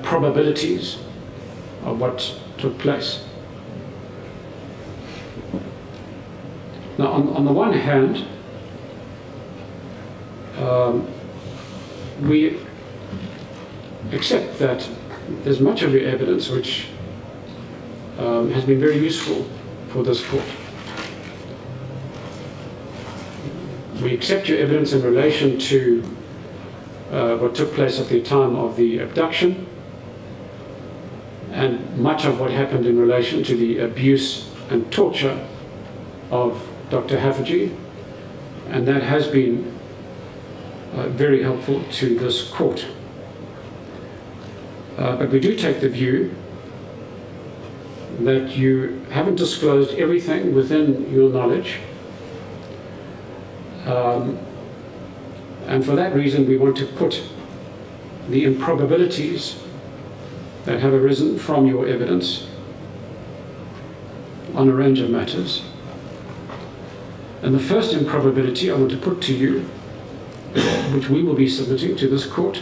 probabilities of what took place. Now, on the one hand, we accept that there's much of your evidence which has been very useful for this court. We accept your evidence in relation to what took place at the time of the abduction, and much of what happened in relation to the abuse and torture of Dr. Haffejee, and that has been very helpful to this court. But we do take the view that you haven't disclosed everything within your knowledge. And for that reason, we want to put the improbabilities that have arisen from your evidence on a range of matters. And the first improbability I want to put to you, which we will be submitting to this court,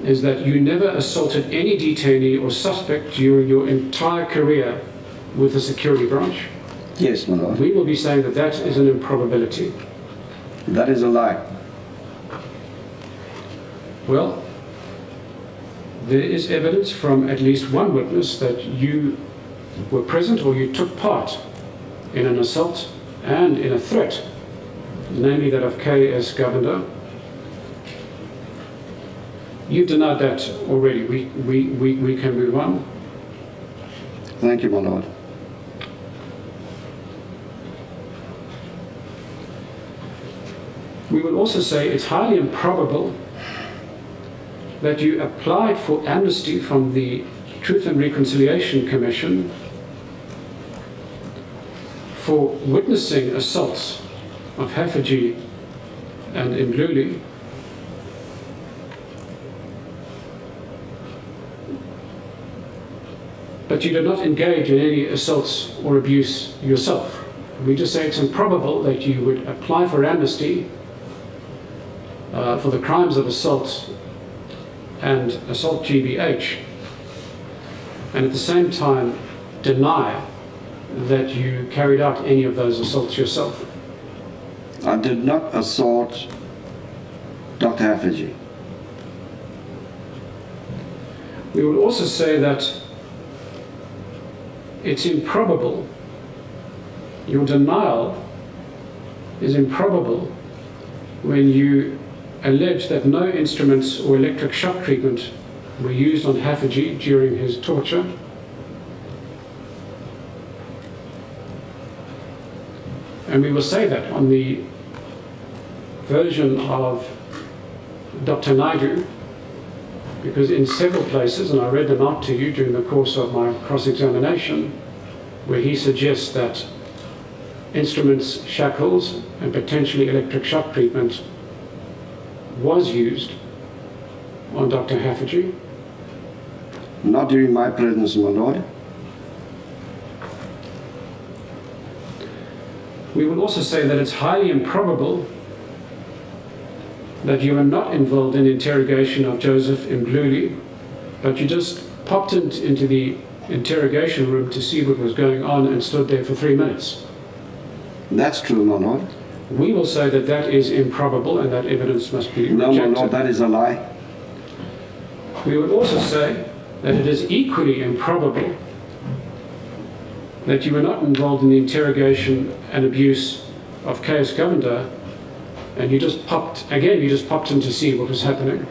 is that you never assaulted any detainee or suspect during your entire career with the security branch. Yes, my lord. We will be saying that that is an improbability. That is a lie. Well, there is evidence from at least one witness that you were present or you took part in an assault and in a threat, namely that of K.S. Governor. You've denied that already. We can move on. Thank you, my lord. We will also say it's highly improbable that you applied for amnesty from the Truth and Reconciliation Commission for witnessing assaults of Haffejee and Mluli, but you did not engage in any assaults or abuse yourself. We just say it's improbable that you would apply for amnesty for the crimes of assault and assault GBH, and at the same time deny that you carried out any of those assaults yourself. I did not assault Dr. Haffejee. We will also say that it's improbable, your denial is improbable when you allege that no instruments or electric shock treatment were used on Haffejee during his torture. And we will say that on the version of Dr. Naidu, because in several places, and I read them out to you during the course of my cross-examination, where he suggests that instruments, shackles, and potentially electric shock treatment was used on Dr. Haffejee. Not during my presence, my lord. We will also say that it's highly improbable that you were not involved in the interrogation of Joseph Mluli, but you just popped into the interrogation room to see what was going on and stood there for 3 minutes. That's true, my lord. We will say that that is improbable and that evidence must be No, rejected. my lord, that is a lie. We would also say that it is equally improbable that you were not involved in the interrogation and abuse of K.S. Governor, and you just popped in to see what was happening.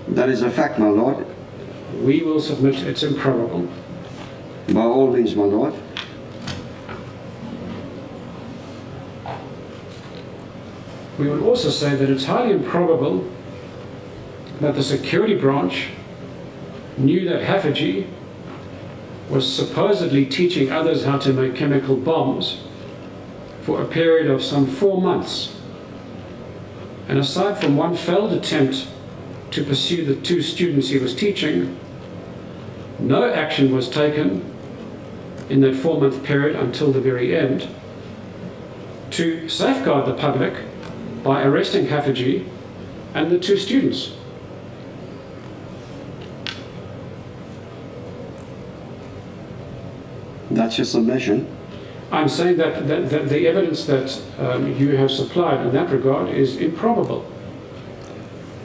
That is a fact, my lord. We will submit it's improbable. By all means, my lord. We would also say that it's highly improbable that the security branch knew that Haffejee was supposedly teaching others how to make chemical bombs for a period of some 4 months. And aside from one failed attempt to pursue the 2 students he was teaching, no action was taken in that 4-month period until the very end to safeguard the public by arresting Haffejee and the 2 students. That's your submission. I'm saying that the evidence that you have supplied in that regard is improbable.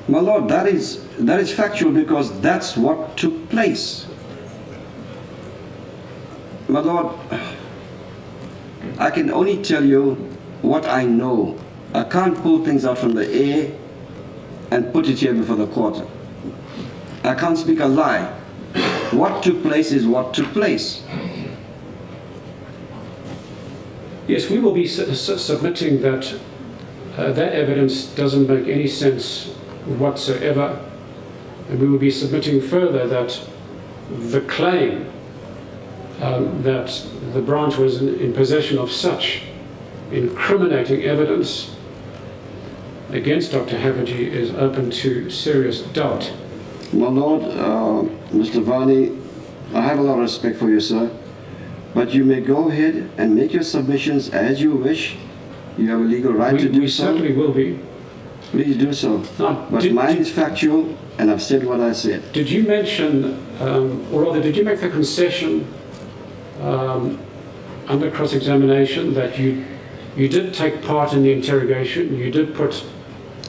My lord, that is factual because that's what took place. My lord, I can only tell you what I know. I can't pull things out from the air and put it here before the court. I can't speak a lie. What took place is what took place. Yes, we will be submitting that that evidence doesn't make any sense whatsoever, And we will be submitting further that the claim that the branch was in possession of such incriminating evidence against Dr. Haffejee is open to serious doubt. My Lord, Mr. Varney, I have a lot of respect for you, sir, but you may go ahead and make your submissions as you wish. You have a legal right to do We so. certainly will be. Please do so. Now, But mine is factual, and I've said what I said. Did you mention, or rather, did you make the concession under cross-examination that you did take part in the interrogation, you did put...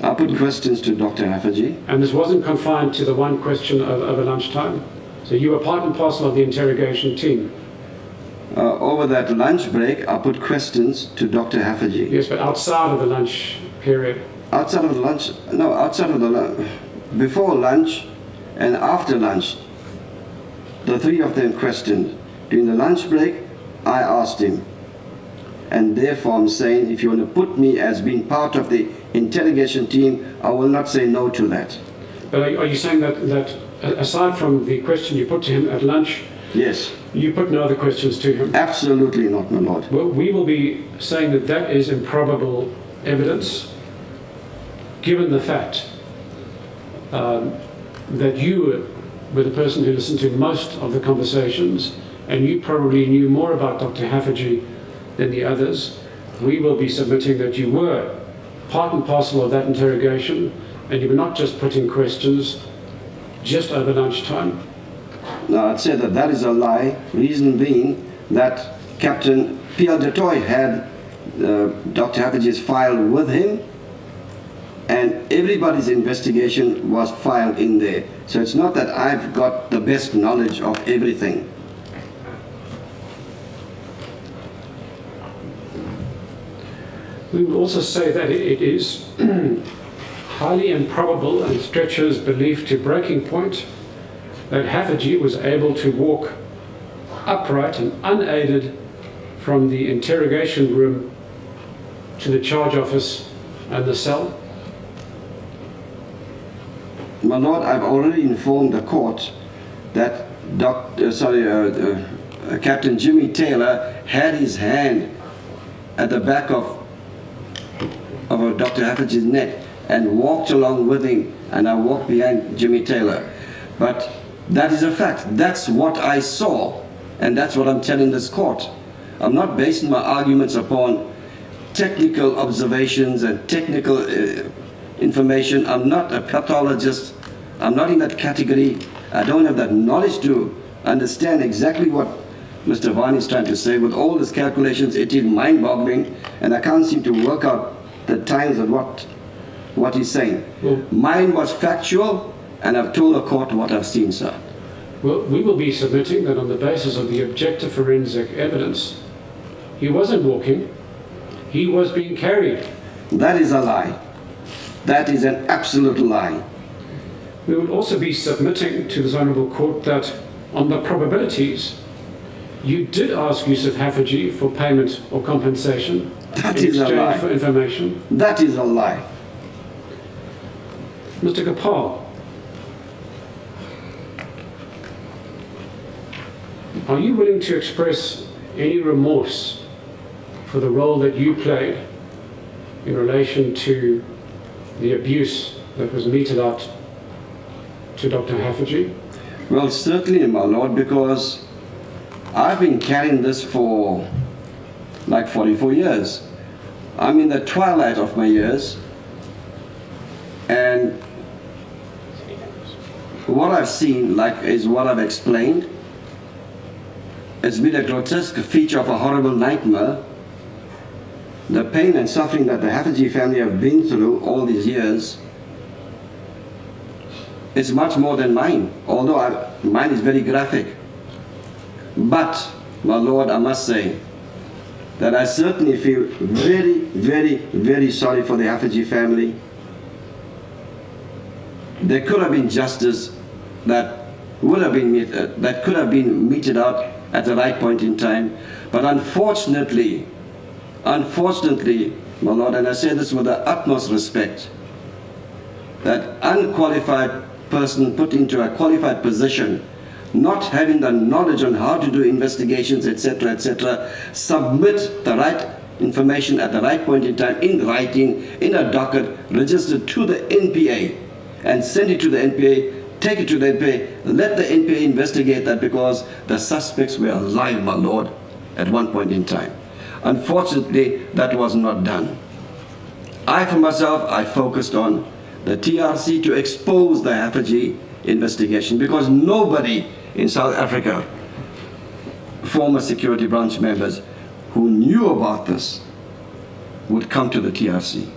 I put questions to Dr. Haffejee. And this wasn't confined to the one question over lunchtime? So you were part and parcel of the interrogation team? Over that lunch break, I put questions to Dr. Haffejee. Yes, but outside of the lunch period? Outside of the lunch, no, outside of the lunch, before lunch and after lunch, the three of them questioned. During the lunch break, I asked him. And therefore I'm saying, if you want to put me as being part of the interrogation team, I will not say no to that. But are you saying that aside from the question you put to him at lunch, Yes. you put no other questions to him? Absolutely not, my Lord. Well, we will be saying that that is improbable evidence, given the fact that you were the person who listened to most of the conversations, and you probably knew more about Dr. Haffejee than the others. We will be submitting that you were part and parcel of that interrogation, and you were not just putting questions just over lunchtime. Now, I'd say that that is a lie, reason being that Captain Pierre Detoy had Dr. Haffejee's file with him, and everybody's investigation was filed in there. So it's not that I've got the best knowledge of everything. We will also say that it is highly improbable and stretches belief to breaking point that Haffejee was able to walk upright and unaided from the interrogation room to the charge office and the cell. My Lord, I've already informed the court that Captain Jimmy Taylor had his hand at the back of Dr. Haffejee's neck and walked along with him, and I walked behind Jimmy Taylor. But that is a fact. That's what I saw, and that's what I'm telling this court. I'm not basing my arguments upon technical observations and technical information. I'm not a pathologist. I'm not in that category. I don't have that knowledge to understand exactly what Mr. Varney is trying to say. With all these calculations, it is mind-boggling, and I can't seem to work out the times of what he's saying. Well, mine was factual, and I've told the court what I've seen, sir. Well, we will be submitting that on the basis of the objective forensic evidence, he wasn't walking, he was being carried. That is a lie. That is an absolute lie. We will also be submitting to this Honourable Court that on the probabilities, you did ask Hoosen Haffejee for payment or compensation That in is a lie. exchange for information. That is a lie. Mr. Gopal, are you willing to express any remorse for the role that you played in relation to the abuse that was meted out to Dr. Haffejee? Well, certainly, my Lord, because I've been carrying this for like 44 years. I'm in the twilight of my years, and what I've seen, like, is what I've explained. It's been a grotesque feature of a horrible nightmare. The pain and suffering that the Haffejee family have been through all these years, it's much more than mine, although mine is very graphic. But, my Lord, I must say that I certainly feel very, very, very sorry for the Haffejee family. There could have been justice that would have been that could have been meted out at the right point in time, but unfortunately, my Lord, and I say this with the utmost respect, that unqualified person put into a qualified position, not having the knowledge on how to do investigations, etc., etc., submit the right information at the right point in time in writing, in a docket, registered to the NPA, and send it to the NPA, take it to the NPA, let the NPA investigate that, because the suspects were alive, my lord, at one point in time. Unfortunately, that was not done. I, for myself, I focused on the TRC to expose the Haffejee investigation, because nobody in South Africa, former security branch members who knew about this, would come to the TRC.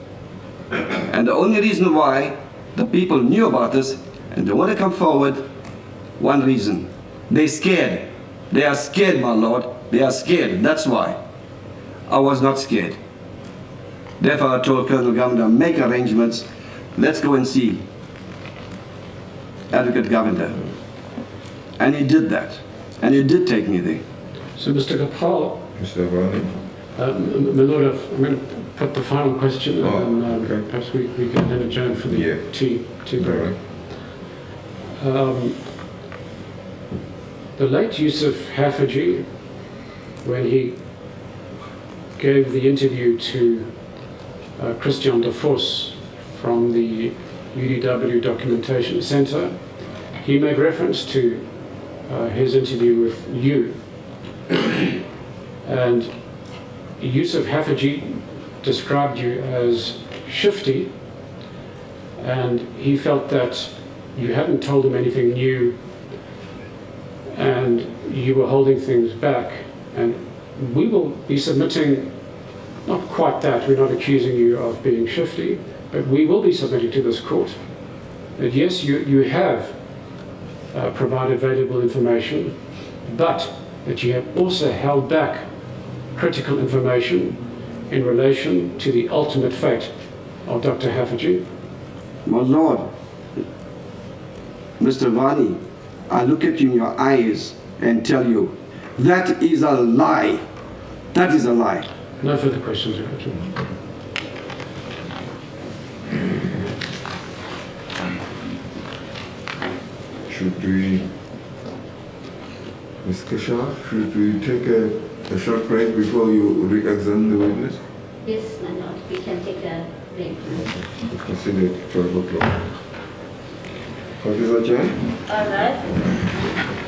And the only reason why the people knew about this and they want to come forward, one reason: they're scared. They are scared, my lord. They are scared. That's why. I was not scared. Therefore, I told Colonel Governor, make arrangements. Let's go and see Advocate Governor. And he did that. And he did take me there. So, Mr. Gopal, Mr. Vani? my lord, I'm going to put the final question, and okay. perhaps we can then adjourn for the tea break. Right. The late Hoosen Haffejee, when he gave the interview to Christian de Vos from the UDW Documentation Center, he made reference to his interview with you. And Hoosen Haffejee described you as shifty, and he felt that you hadn't told him anything new and you were holding things back. And we will be submitting, not quite that, we're not accusing you of being shifty, but we will be submitting to this court that yes, you have provided valuable information, but that you have also held back critical information in relation to the ultimate fate of Dr. Haffejee. My lord, Mr. Vani, I look at you in your eyes and tell you, that is a lie. That is a lie. No further questions, Your Lordship. Should we, Ms. Kashar, should we take a short break before you re-examine the witness? Yes, my lord, we can take a break. Consider it 12 o'clock. Court is adjourned. All right.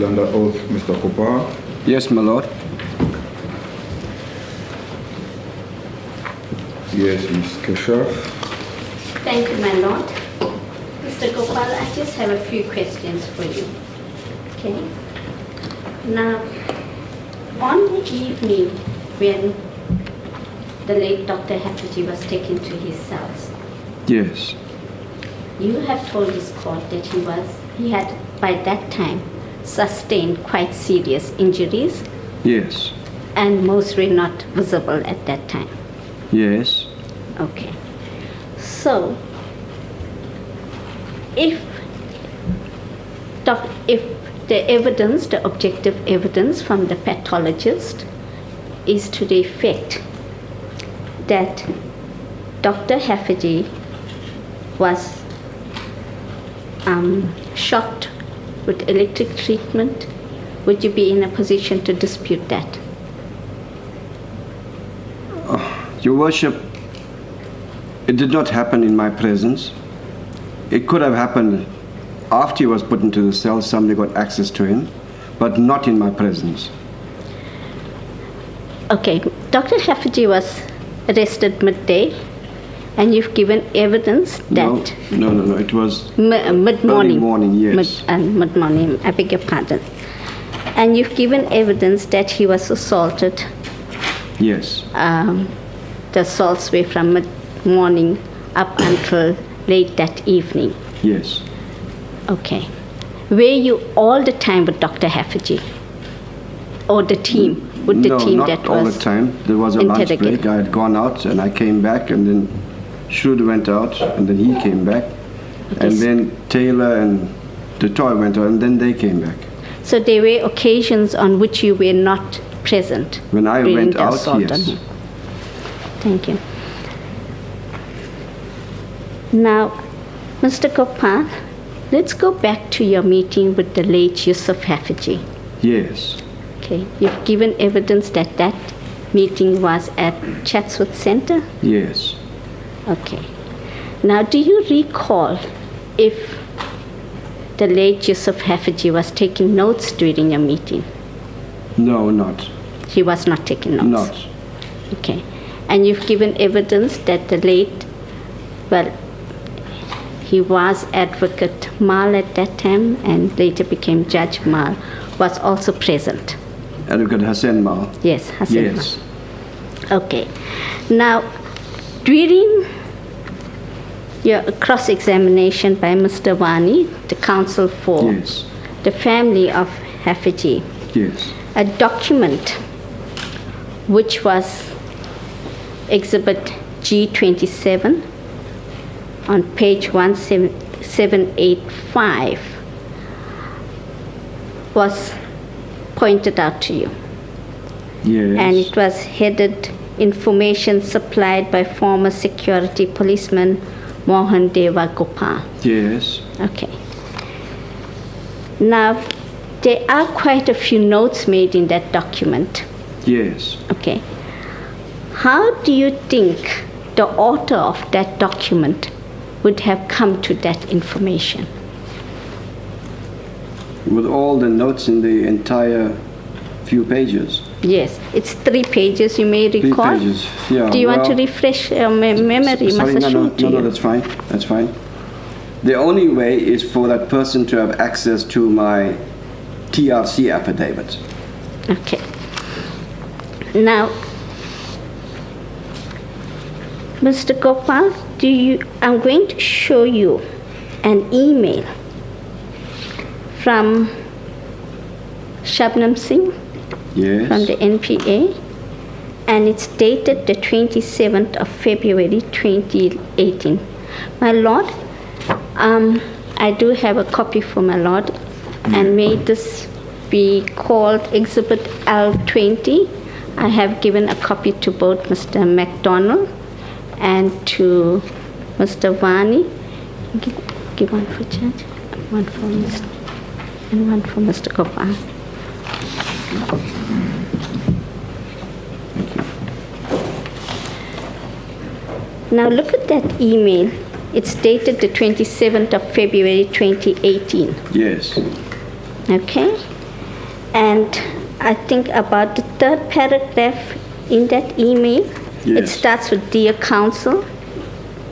still under oath, Mr. Kopa? Yes, my lord. Yes, Ms. Keshaf. Thank you, my lord. Mr. Gopal, I just have a few questions for you. Okay? Now, on the evening when the late Dr. Haffejee was taken to his cells, Yes. you have told this court that he had by that time sustained quite serious injuries Yes. and most were not visible at that time. Yes. Okay. So, if the evidence, the objective evidence from the pathologist is to the effect that Dr. Haffejee was shot with electric treatment, would you be in a position to dispute that? Your worship, it did not happen in my presence. It could have happened after he was put into the cell, somebody got access to him, but not in my presence. Okay, Dr. Haffejee was arrested midday, and you've given evidence that No, it was mid-morning. early morning, yes. Mid-morning, I beg your pardon. And you've given evidence that he was assaulted. Yes. The assaults were from mid-morning up until late that evening. Yes. Okay. Were you all the time with Dr. Haffejee? Or the team? With the No, team not that all was the time. There was a lunch interrogated. break. I had gone out and I came back, and then Shud went out and then he came back. Okay. And then Taylor and Detoy went out and then they came back. So there were occasions on which you were not present. When I during went the out, assault on yes. him. Thank you. Now, Mr. Gopal, let's go back to your meeting with the late Yusuf Haffejee. Yes. Okay, you've given evidence that that meeting was at Chatsworth Center? Yes. Okay. Now, do you recall if the late Yusuf Haffejee was taking notes during your meeting? No, not. He was not taking notes? Not. Okay. And you've given evidence that the late, he was Advocate Mal at that time and later became Judge Mal, was also present. Advocate Hassan Mal. Yes, Hassan Yes. Mal. Okay. Now, during your cross-examination by Mr. Wani, the counsel for Yes. the family of Haffejee, Yes. a document which was Exhibit G27 on page 1785 was pointed out to you. Yes. And it was headed Information Supplied by Former Security Policeman Mohan Deva Gopal. Yes. Okay. Now, there are quite a few notes made in that document. Yes. Okay. How do you think the author of that document would have come to that information? With all the notes in the entire few pages. Yes, it's 3 pages, you may 3 recall. pages. Yeah. Do you want to well, refresh your memory? Sorry, Must I show it to no, you? that's fine. That's fine. The only way is for that person to have access to my TRC affidavit. Okay. Now, Mr. Gopal, I'm going to show you an email from Shabnam Singh Yes. from the NPA, and it's dated the 27th of February 2018. My Lord, I do have a copy for my Lord, and may this be called Exhibit L20. I have given a copy to both Mr. McDonald and to Mr. Vani. Give one for Judge, one for Mr. and one for Mr. Gopal. Now look at that email. It's dated the 27th of February 2018. Yes. Okay? And I think about the third paragraph in that email, it Yes. starts with Dear Counsel,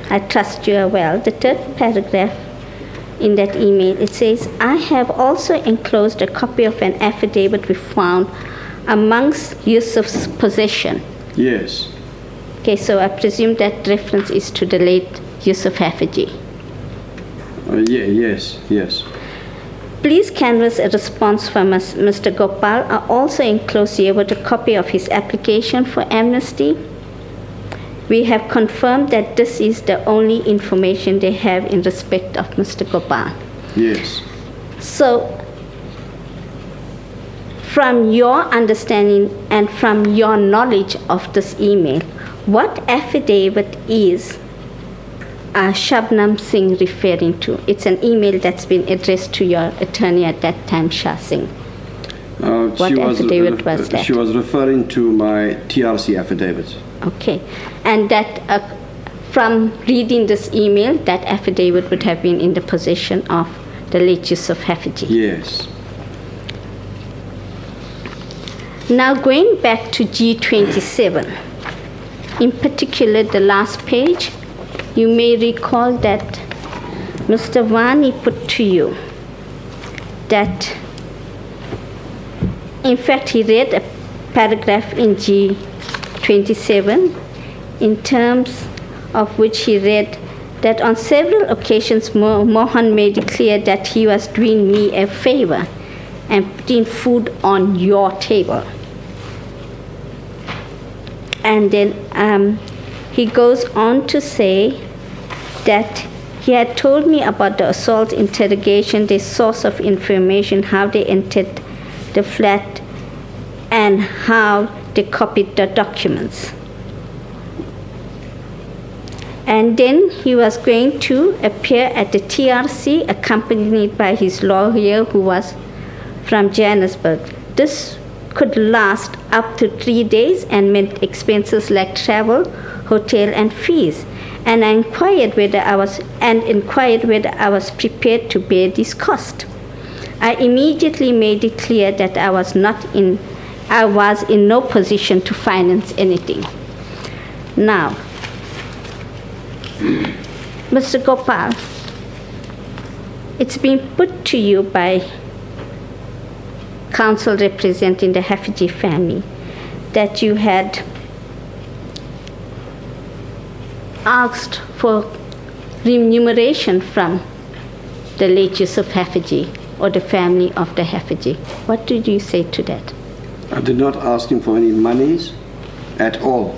I trust you are well. The third paragraph in that email, it says, I have also enclosed a copy of an affidavit we found amongst Yusuf's possession. Yes. Okay, so I presume that reference is to the late Yusuf Haffejee. Yes. Please canvass a response from us, Mr. Gopal. I also enclose here with a copy of his application for amnesty. We have confirmed that this is the only information they have in respect of Mr. Gopal. Yes. So, from your understanding and from your knowledge of this email, what affidavit is Shabnam Singh referring to? It's an email that's been addressed to your attorney at that time, Shah Singh. What affidavit was that? She was referring to my TRC affidavit. Okay. And that, from reading this email, that affidavit would have been in the possession of the late Yusuf Haffejee. Yes. Now going back to G27, in particular the last page, you may recall that Mr. Vani put to you that, in fact, he read a paragraph in G27 in terms of which he read that on several occasions Mohan made it clear that he was doing me a favor and putting food on your table. And then he goes on to say that he had told me about the assault interrogation, the source of information, how they entered the flat, and how they copied the documents. And then he was going to appear at the TRC accompanied by his lawyer who was from Johannesburg. This could last up to 3 days and meant expenses like travel, hotel, and fees. And I inquired whether I was prepared to bear this cost. I immediately made it clear that I was in no position to finance anything. Now, Mr. Gopal, it's been put to you by counsel representing the Haffejee family that you had asked for remuneration from the late Yusuf Haffejee or the family of the Haffejee. What did you say to that? I did not ask him for any monies at all.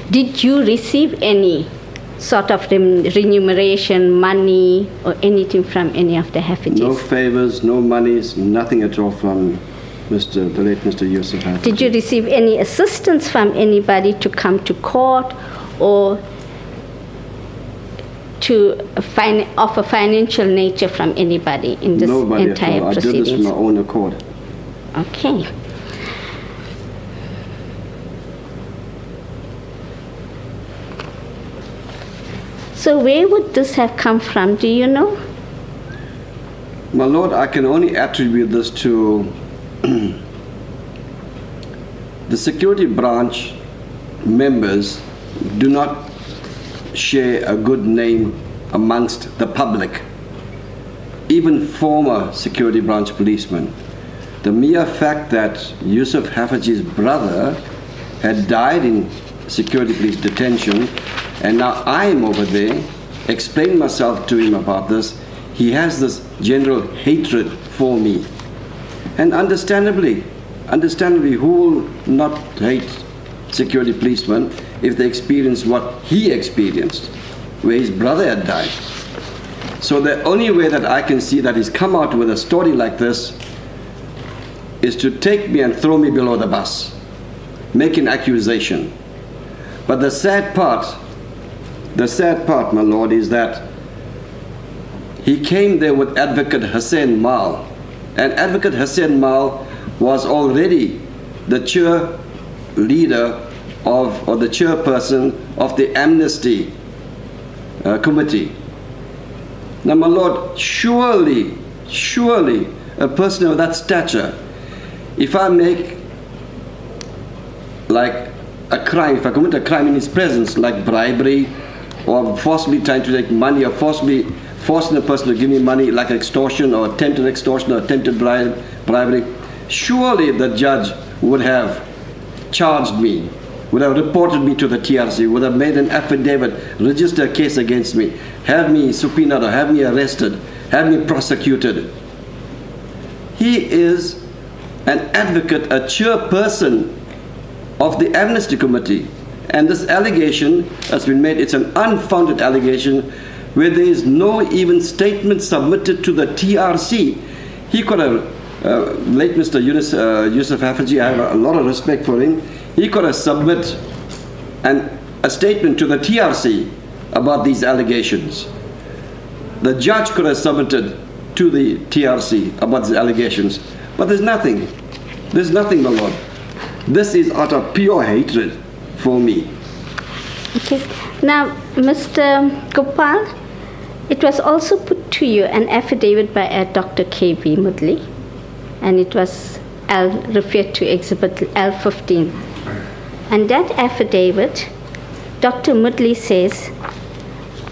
Did you receive any sort of remuneration, money, or anything from any of the Haffejees? No favors, no monies, nothing at all from the late Mr. Yusuf Haffejee. Did you receive any assistance from anybody to come to court or of a financial nature from anybody in this Nobody entire at all. proceedings? I did this from my own accord. Okay. So where would this have come from? Do you know? My Lord, I can only attribute this to the security branch members do not share a good name amongst the public, even former security branch policemen. The mere fact that Yusuf Hafejee's brother had died in security police detention, and now I'm over there explaining myself to him about this, he has this general hatred for me. And understandably, who will not hate security policemen if they experience what he experienced, where his brother had died? So the only way that I can see that he's come out with a story like this is to take me and throw me below the bus, make an accusation. But the sad part, my Lord, is that he came there with Advocate Hoosen Mal, and Advocate Hoosen Mal was already the leader or the chairperson of the Amnesty committee. Now, my Lord, surely a person of that stature, if I make like a crime, if I commit a crime in his presence, like bribery, or forcibly trying to take money, or forcing a person to give me money, like extortion, or attempted extortion, or attempted bribery, surely the judge would have charged me, would have reported me to the TRC, would have made an affidavit, register a case against me, have me subpoenaed, or have me arrested, have me prosecuted. He is an advocate, a chairperson of the Amnesty Committee. And this allegation has been made, it's an unfounded allegation where there is no even statement submitted to the TRC. He could have, late Mr. Hoosen Haffejee, I have a lot of respect for him, he could have submitted a statement to the TRC about these allegations. The judge could have submitted to the TRC about these allegations, but there's nothing. There's nothing, my lord. This is out of pure hatred for me. Okay. Now, Mr. Gopal, it was also put to you an affidavit by Dr. K.V. Mudley, and it was referred to Exhibit L15. And that affidavit, Dr. Mudley says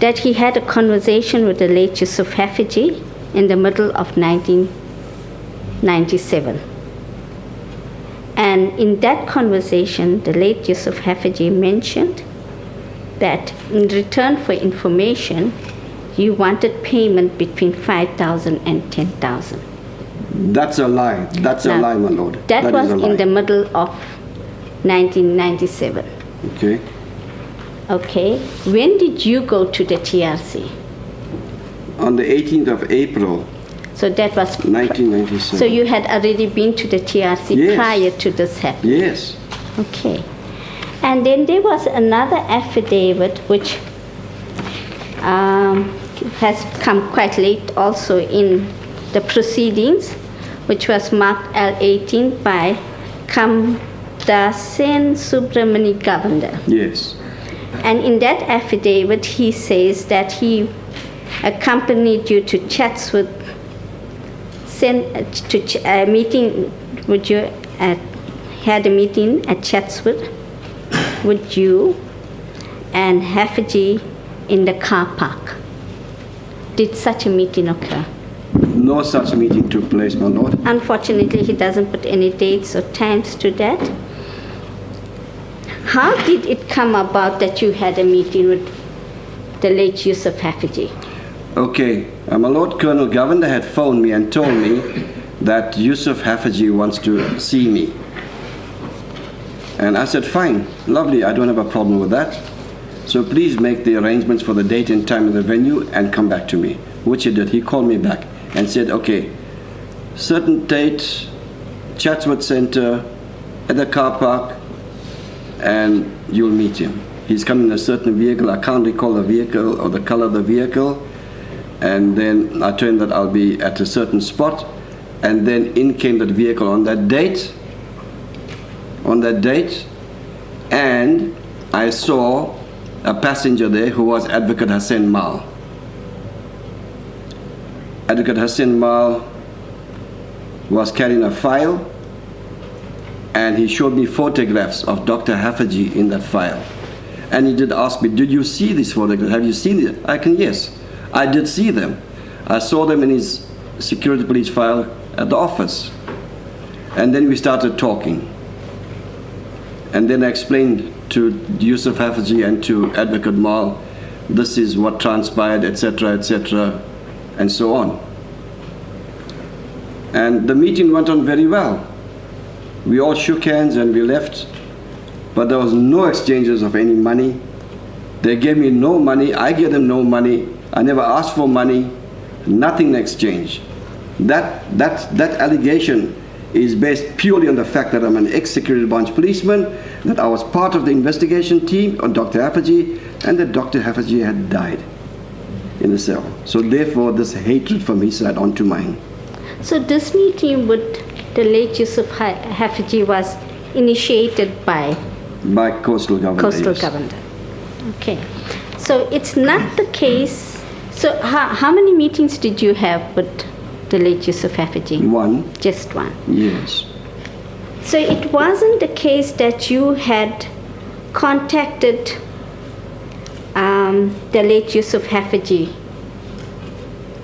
that he had a conversation with the late Hoosen Haffejee in the middle of 1997. And in that conversation, the late Hoosen Haffejee mentioned that in return for information, you wanted payment between 5,000 and 10,000. That's a lie. That's a lie, my lord. That was in the middle of 1997. Okay. Okay. When did you go to the TRC? On the 18th of April, So that was 1997. So you had already been to the TRC Yes. prior to this happening? Yes. Okay. And then there was another affidavit which has come quite late also in the proceedings, which was marked L18 by Kamdasen Subramani Governor. Yes. And in that affidavit, he says that he accompanied you to Chatsworth, a meeting with you had a meeting at Chatsworth with you and Haffejee in the car park. Did such a meeting occur? No such meeting took place, my lord. Unfortunately, he doesn't put any dates or times to that. How did it come about that you had a meeting with the late Hoosen Haffejee? Okay, my lord Colonel Governor had phoned me and told me that Hoosen Haffejee wants to see me. And I said, fine, lovely, I don't have a problem with that. So please make the arrangements for the date and time of the venue and come back to me, which he did. He called me back and said, okay, certain date, Chatsworth Center, at the car park, and you'll meet him. He's coming in a certain vehicle. I can't recall the vehicle or the color of the vehicle. And then I told him that I'll be at a certain spot. And then in came that vehicle on that date. And I saw a passenger there who was Advocate Hoosen Mal. Advocate Hoosen Mal was carrying a file, and he showed me photographs of Dr. Haffejee in that file. And he did ask me, did you see these photographs? Have you seen it? Yes, I did see them. I saw them in his security police file at the office. And then we started talking. And then I explained to Hoosen Haffejee and to Advocate Mal, this is what transpired, etc., and so on. And the meeting went on very well. We all shook hands and we left, but there was no exchanges of any money. They gave me no money, I gave them no money. I never asked for money, nothing in exchange. That allegation is based purely on the fact that I'm an ex-security branch policeman, that I was part of the investigation team on Dr. Haffejee, and that Dr. Haffejee had died in the cell. So therefore, this hatred from his side onto mine. So this meeting with the late Hoosen Haffejee was initiated by Coastal Government. Coastal Government. Okay. So it's not the case. So how many meetings did you have with the late Hoosen Haffejee? One. Just one. Yes. So it wasn't the case that you had contacted the late Yusuf Haffejee.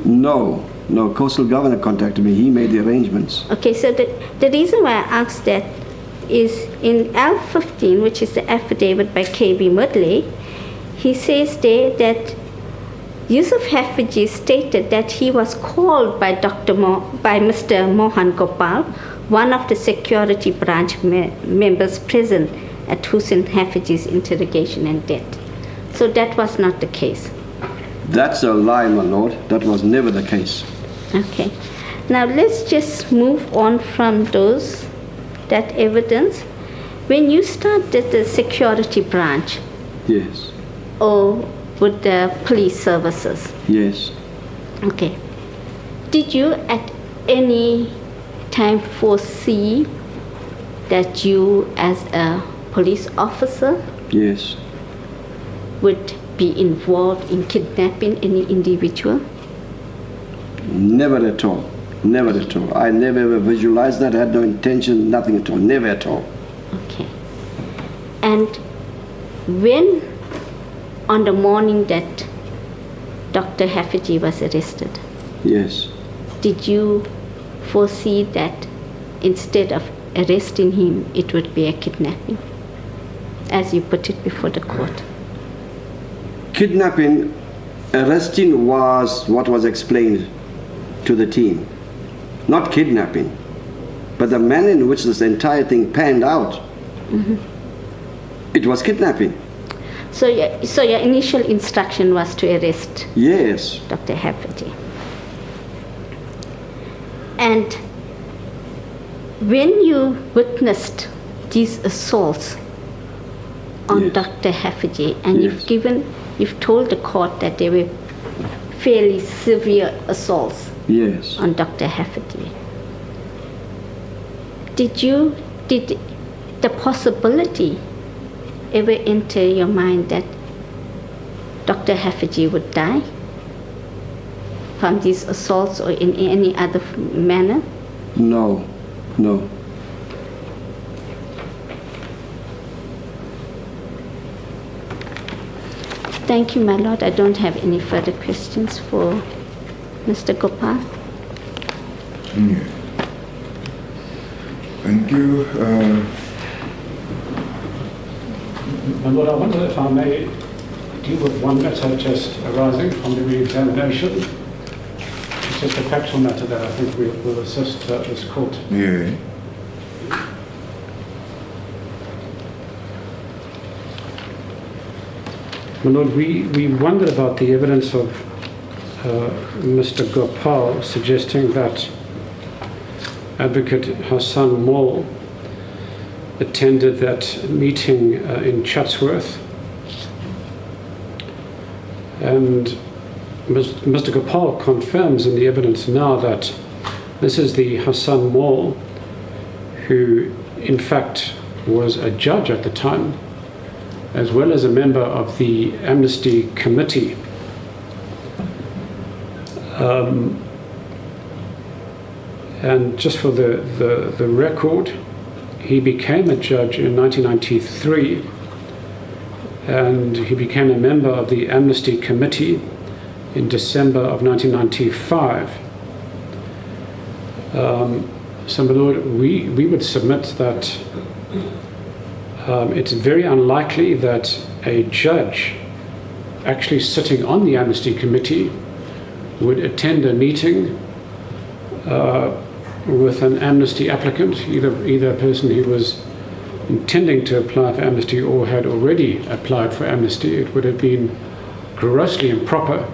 No, coastal governor contacted me. He made the arrangements. Okay, so the reason why I asked that is in L15, which is the affidavit by KB Mudley, he says there that Yusuf Haffejee stated that he was called by Mr. Mohan Gopal, one of the security branch members present at Hoosen Haffejee's interrogation and death. So that was not the case. That's a lie, my lord. That was never the case. Okay. Now let's just move on from that evidence. When you started the security branch, Yes. or with the police services, Yes. okay, did you at any time foresee that you as a police officer Yes. would be involved in kidnapping any individual? Never at all. Never at all. I never ever visualized that. I had no intention, nothing at all. Never at all. Okay. And when, on the morning that Dr. Haffejee was arrested, Yes. did you foresee that instead of arresting him, it would be a kidnapping, as you put it before the court? Kidnapping, arresting was what was explained to the team. Not kidnapping, but the manner in which this entire thing panned out. It was kidnapping. So your initial instruction was to arrest Yes. Dr. Haffejee. And when you witnessed these assaults on Yes. Dr. Haffejee, and Yes. you've told the court that they were fairly severe assaults Yes. on Dr. Haffejee, did the possibility ever enter your mind that Dr. Haffejee would die from these assaults or in any other manner? No. No. Thank you, my lord. I don't have any further questions for Mr. Gopal. Yeah. Thank you. My Lord, I wonder if I may deal with one matter just arising from the re-examination. It's just a factual matter that I think will assist this court. Yeah. My Lord, we wondered about the evidence of Mr. Gopal suggesting that Advocate Hassan Mall attended that meeting in Chatsworth. And Mr. Gopal confirms in the evidence now that this is the Hassan Mall who in fact was a judge at the time, as well as a member of the Amnesty Committee. And just for the record, he became a judge in 1993, and he became a member of the Amnesty Committee in December of 1995. So, my Lord, we would submit that it's very unlikely that a judge actually sitting on the Amnesty Committee would attend a meeting with an amnesty applicant, either a person who was intending to apply for amnesty or had already applied for amnesty. It would have been grossly improper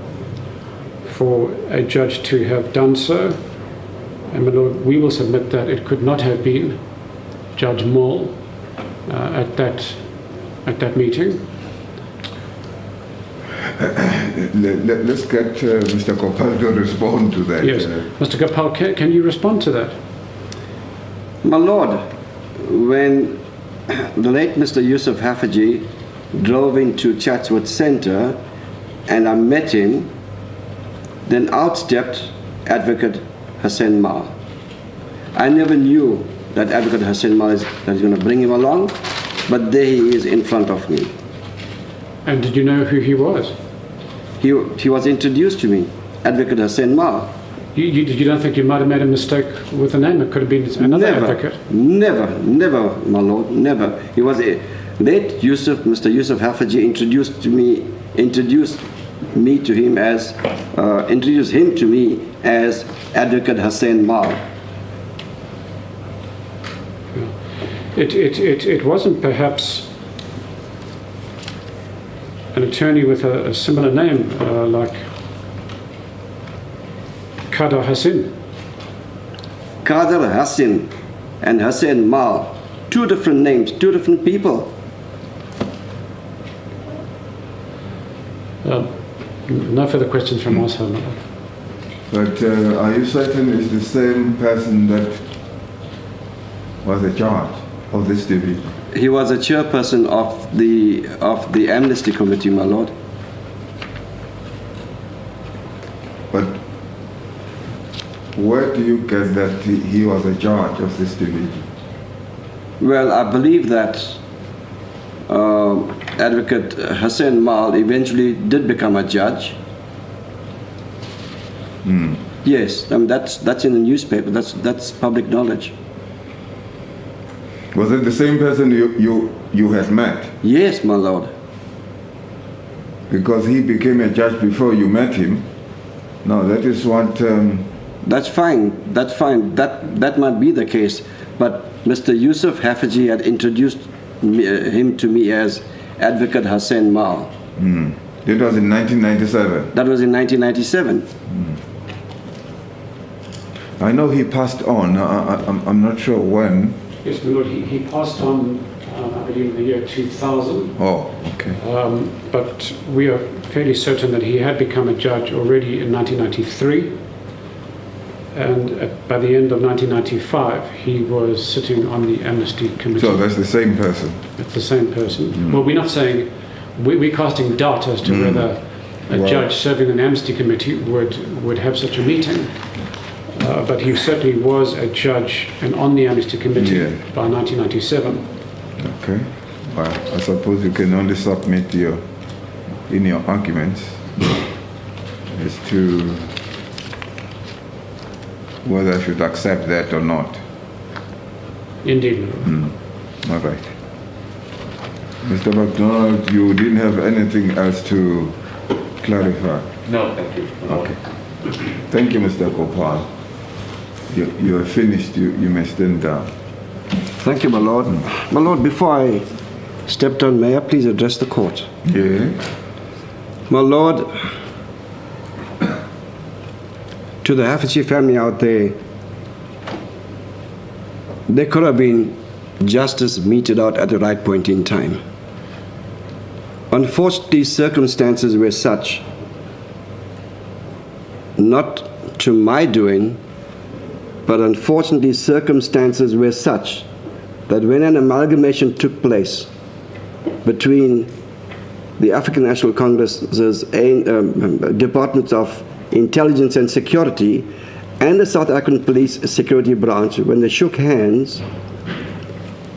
for a judge to have done so. And my Lord, we will submit that it could not have been Judge Moll at that meeting. Let's get Mr. Gopal to respond to that. Yes, Mr. Gopal, can you respond to that? My Lord, when the late Mr. Yusuf Haffejee drove into Chatsworth Centre and I met him, then out stepped Advocate Hussein Mal. I never knew that Advocate Hoosen Mal is going to bring him along, but there he is in front of me. And did you know who he was? He was introduced to me, Advocate Hoosen Mal. You don't think you might have made a mistake with the name? It could have been another advocate. Never, my lord, never. He was a late Mr. Hoosen Haffejee introduced him to me as Advocate Hoosen Mal. It wasn't perhaps an attorney with a similar name, like Kader Hoosen. Kader Hoosen and Hoosen Mal, two different names, two different people. No further questions from my side, my lord. But are you certain it's the same person that was a judge of this division? He was a chairperson of the Amnesty Committee, my lord. But where do you get that he was a judge of this division? Well, I believe that Advocate Hoosen Mal eventually did become a judge. Yes, I mean, that's in the newspaper. That's public knowledge. Was it the same person you had met? Yes, my lord. Because he became a judge before you met him. No, that is what... That's fine. That's fine. That might be the case. But Mr. Hoosen Haffejee had introduced him to me as Advocate Hoosen Mal. It was in 1997. That was in 1997. I know he passed on. I'm not sure when. Yes, my lord, he passed on, I believe, in the year 2000. Oh, okay. But we are fairly certain that he had become a judge already in 1993. And by the end of 1995, he was sitting on the Amnesty Committee. So that's the same person? It's the same person. Well, we're not saying, we're casting doubt as to whether a judge serving on the Amnesty Committee would have such a meeting. But he certainly was a judge and on the Amnesty Committee by 1997. Okay. Well, I suppose you can only submit your arguments as to whether I should accept that or not. Indeed. All right. Mr. MacDonald, you didn't have anything else to clarify? No, thank you. Okay. Thank you, Mr. Gopal. You are finished. You may stand down. Thank you, my lord. My lord, before I step down, may I please address the court? Yeah. My lord, to the Haffejee family out there could have been justice meted out at the right point in time. Unfortunately, circumstances were such, not to my doing, but unfortunately circumstances were such that when an amalgamation took place between the African National Congress's Department of Intelligence and Security and the South African Police Security Branch, when they shook hands,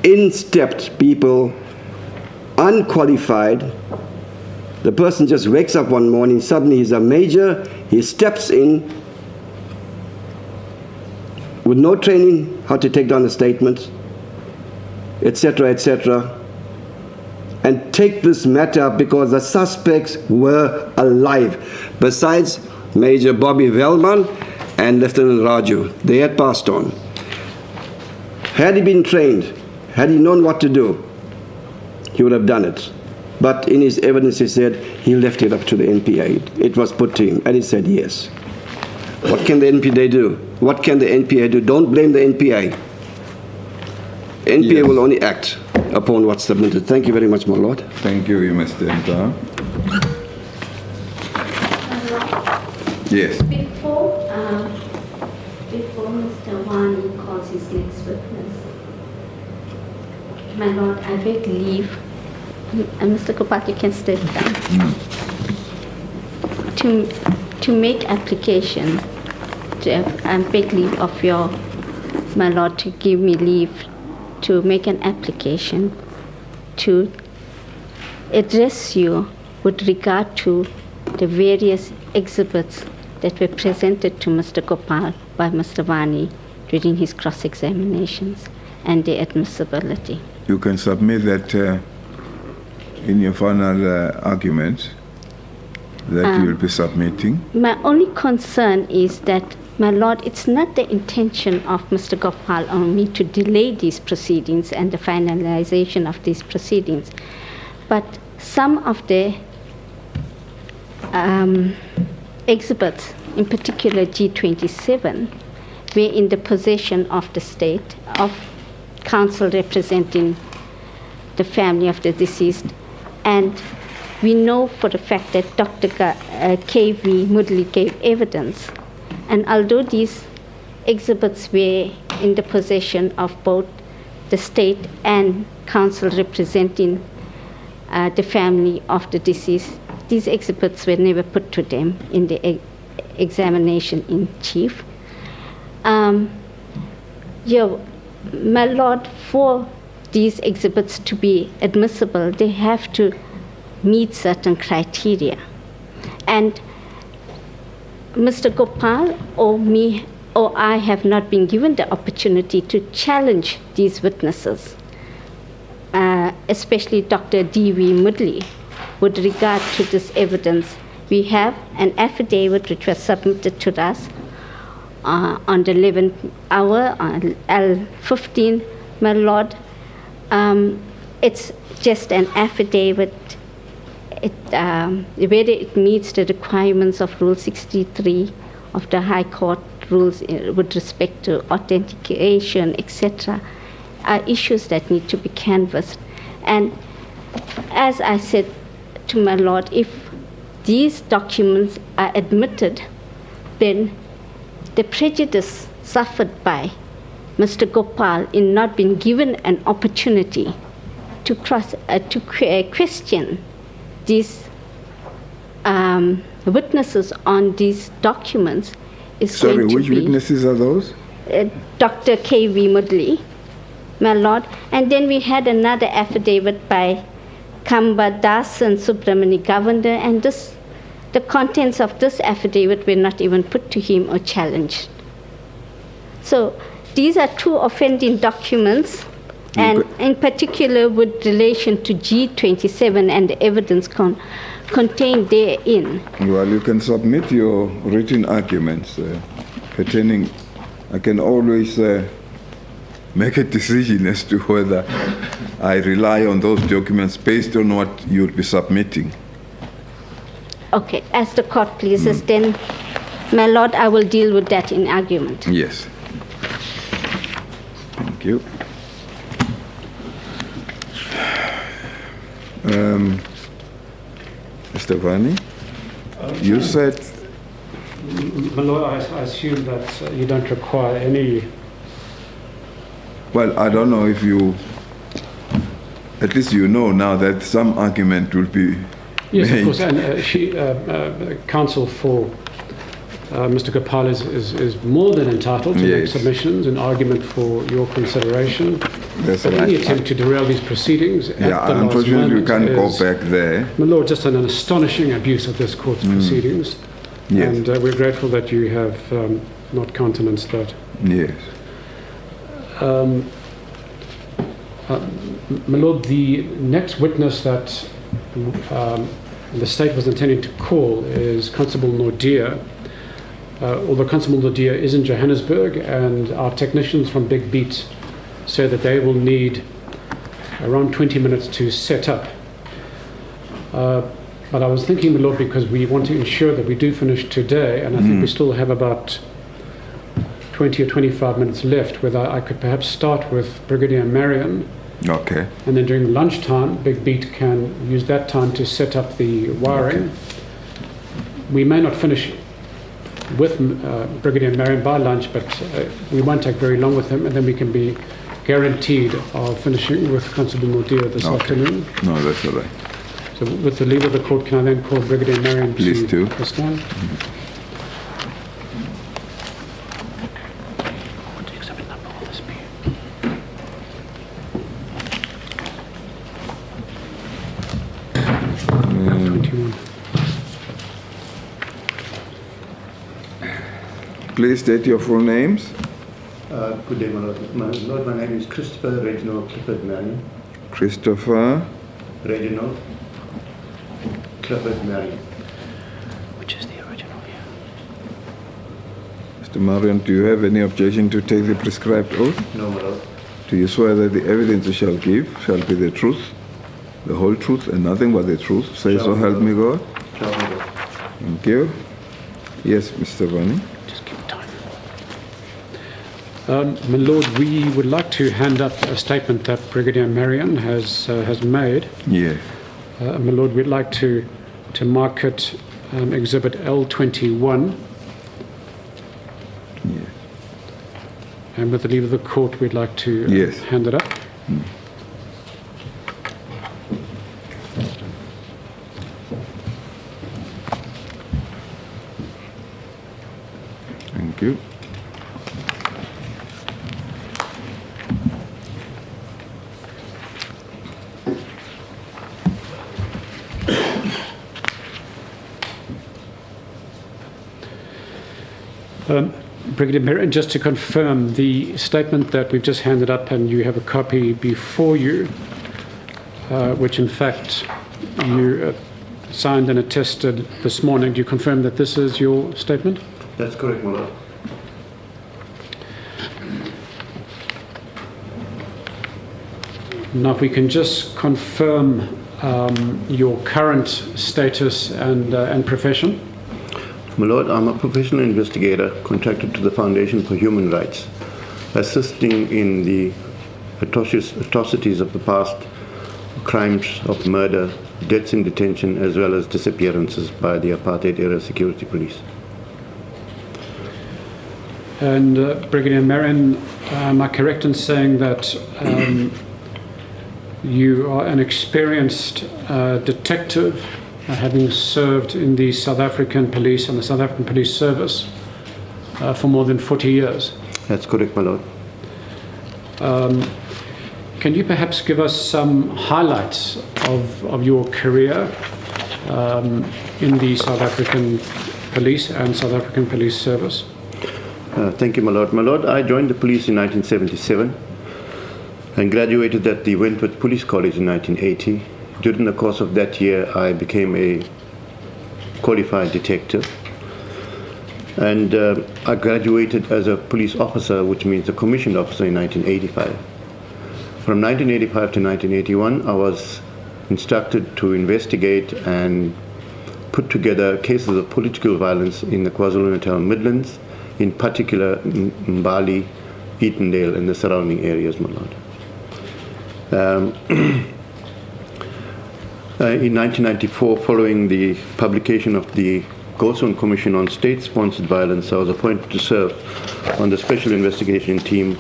in stepped people, unqualified. The person just wakes up one morning, suddenly he's a major, he steps in with no training how to take down a statement, etc., and take this matter up because the suspects were alive. Besides Major Bobby Velman and Lieutenant Raju, they had passed on. Had he been trained, had he known what to do, he would have done it. But in his evidence he said he left it up to the NPA. It was put to him, and he said yes. What can the NPA do? What can the NPA do? Don't blame the NPA. NPA will only act upon what's submitted. Thank you very much, my lord. Thank you. You may stand down. Yes. Before Mr. Wani calls his next witness, my lord, I beg leave, and Mr. Kopak, you can step down, to make application, I beg leave of your my Lord, to give me leave to make an application to address you with regard to the various exhibits that were presented to Mr. Gopal by Mr. Vani during his cross-examinations and their admissibility. You can submit that in your final argument that you will be submitting. My only concern is that, my Lord, it's not the intention of Mr. Gopal or me to delay these proceedings and the finalization of these proceedings, but some of the exhibits, in particular G27, were in the possession of the state, of counsel representing the family of the deceased, and we know for the fact that Dr. K.V. Mudley gave evidence. And although these exhibits were in the possession of both the state and counsel representing the family of the deceased, these exhibits were never put to them in the examination in chief. My Lord, for these exhibits to be admissible, they have to meet certain criteria. And Mr. Gopal or me or I have not been given the opportunity to challenge these witnesses, especially Dr. D.V. Mudley, with regard to this evidence. We have an affidavit which was submitted to us on the 11th hour, on L15, my Lord. It's just an affidavit. Whether it meets the requirements of Rule 63 of the High Court rules with respect to authentication, etc., are issues that need to be canvassed. And as I said to my Lord, if these documents are admitted, then the prejudice suffered by Mr. Gopal in not being given an opportunity to question these witnesses on these documents is going to be... Sorry, which witnesses are those? Dr. K.V. Mudley, my Lord. And then we had another affidavit by Kamba Das and Subramani Govender, and the contents of this affidavit were not even put to him or challenged. So these are two offending documents, and in particular with relation to G27 and the evidence contained therein. Well, you can submit your written arguments pertaining. I can always make a decision as to whether I rely on those documents based on what you'll be submitting. Okay, as the court pleases, then, my Lord, I will deal with that in argument. Yes. Thank you. Mr. Vani, you said... My Lord, I assume that you don't require any... Well, I don't know if you... At least you know now that some argument will be Yes, made. of course, and counsel for Mr. Gopal is more than entitled to make submissions and argument for your consideration. That's But right. any attempt to derail these proceedings at the last unfortunately we moment can't go is, back there. my Lord, just an astonishing abuse of this court's proceedings. Yes. And we're grateful that you have not countenanced that. Yes. My Lord, the next witness that the state was intending to call is Constable Nordia. Although Constable Nordia is in Johannesburg, and our technicians from Big Beat say that they will need around 20 minutes to set up. But I was thinking, my Lord, because we want to ensure that we do finish today, and I think we still have about 20 or 25 minutes left, whether I could perhaps start with Brigadier Marion. Okay. And then during lunchtime, Big Beat can use that time to set up the wiring. Okay. We may not finish with Brigadier Marion by lunch, but we won't take very long with him, and then we can be guaranteed of finishing with Constable Nordia this afternoon. No, that's all right. So with the leave of the court, can I then call Brigadier Marion Please do. to stand? Please state your full names. Good day, my Lord. My name is Christopher Reginald Clifford Marion. Christopher. Reginald Clifford Marion. Which is the original here. Mr. Marion, do you have any objection to take the prescribed oath? No, my Lord. Do you swear that the evidence you shall give shall be the truth, the whole truth, and nothing but the truth? Say so help me God. Shall my Lord. Thank you. Yes, Mr. Vani. Just give time. My Lord, we would like to hand up a statement that Brigadier Marion has made. Yeah. My Lord, we'd like to mark it Exhibit L21. Yes. And with the leave of the court, we'd like to Yes. hand it up. Thank you. Brigadier Marion, just to confirm, the statement that we've just handed up, and you have a copy before you, which in fact you signed and attested this morning. Do you confirm that this is your statement? That's correct, my Lord. Now, if we can just confirm your current status and profession. My Lord, I'm a professional investigator contracted to the Foundation for Human Rights, assisting in the atrocities of the past, crimes of murder, deaths in detention, as well as disappearances by the apartheid-era security police. And Brigadier Marion, am I correct in saying that you are an experienced detective, having served in the South African Police and the South African Police Service for more than 40 years? That's correct, my Lord. Can you perhaps give us some highlights of your career in the South African Police and South African Police Service? Thank you, my Lord. My Lord, I joined the police in 1977 and graduated at the Wentworth Police College in 1980. During the course of that year, I became a qualified detective. And I graduated as a police officer, which means a commissioned officer, in 1985. From 1985 to 1981, I was instructed to investigate and put together cases of political violence in the KwaZulu-Natal Midlands, in particular in Mbali, Eatondale, and the surrounding areas, my Lord. In 1994, following the publication of the Goldstone Commission on State-Sponsored Violence, I was appointed to serve on the Special Investigation Team,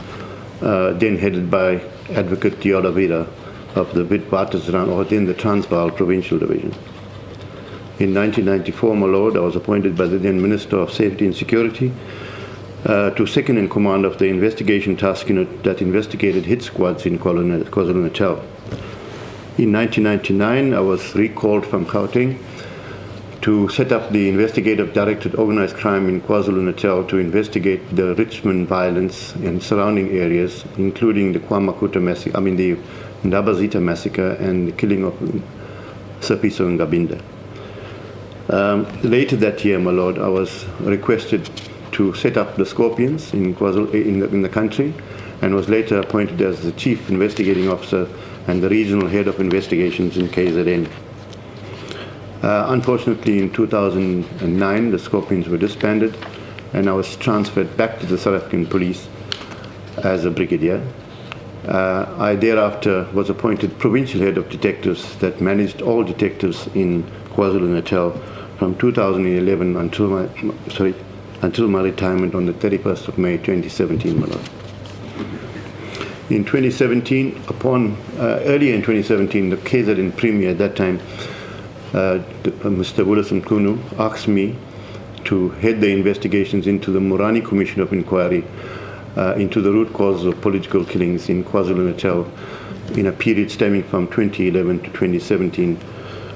then headed by Advocate Diola Vida of the Witwatersrand, or then the Transvaal Provincial Division. In 1994, my Lord, I was appointed by the then Minister of Safety and Security to second in command of the investigation task unit that investigated hit squads in KwaZulu-Natal. In 1999, I was recalled from Gauteng to set up the Investigative Directorate Organized Crime in KwaZulu-Natal to investigate the Richmond violence in surrounding areas, including the KwaMakuta massacre, the Ndabazita massacre, and the killing of Sapiso and Gabinda. Later that year, my Lord, I was requested to set up the Scorpions in the country, and was later appointed as the Chief Investigating Officer and the Regional Head of Investigations in KZN. Unfortunately, in 2009, the Scorpions were disbanded, and I was transferred back to the South African Police as a brigadier. I thereafter was appointed Provincial Head of Detectives that managed all detectives in KwaZulu-Natal from 2011 until my retirement on the 31st of May 2017, my Lord. In 2017, earlier in 2017, the KZN Premier at that time, Mr. Willison Kunu, asked me to head the investigations into the Morani Commission of Inquiry into the root causes of political killings in KwaZulu-Natal in a period stemming from 2011 to 2017,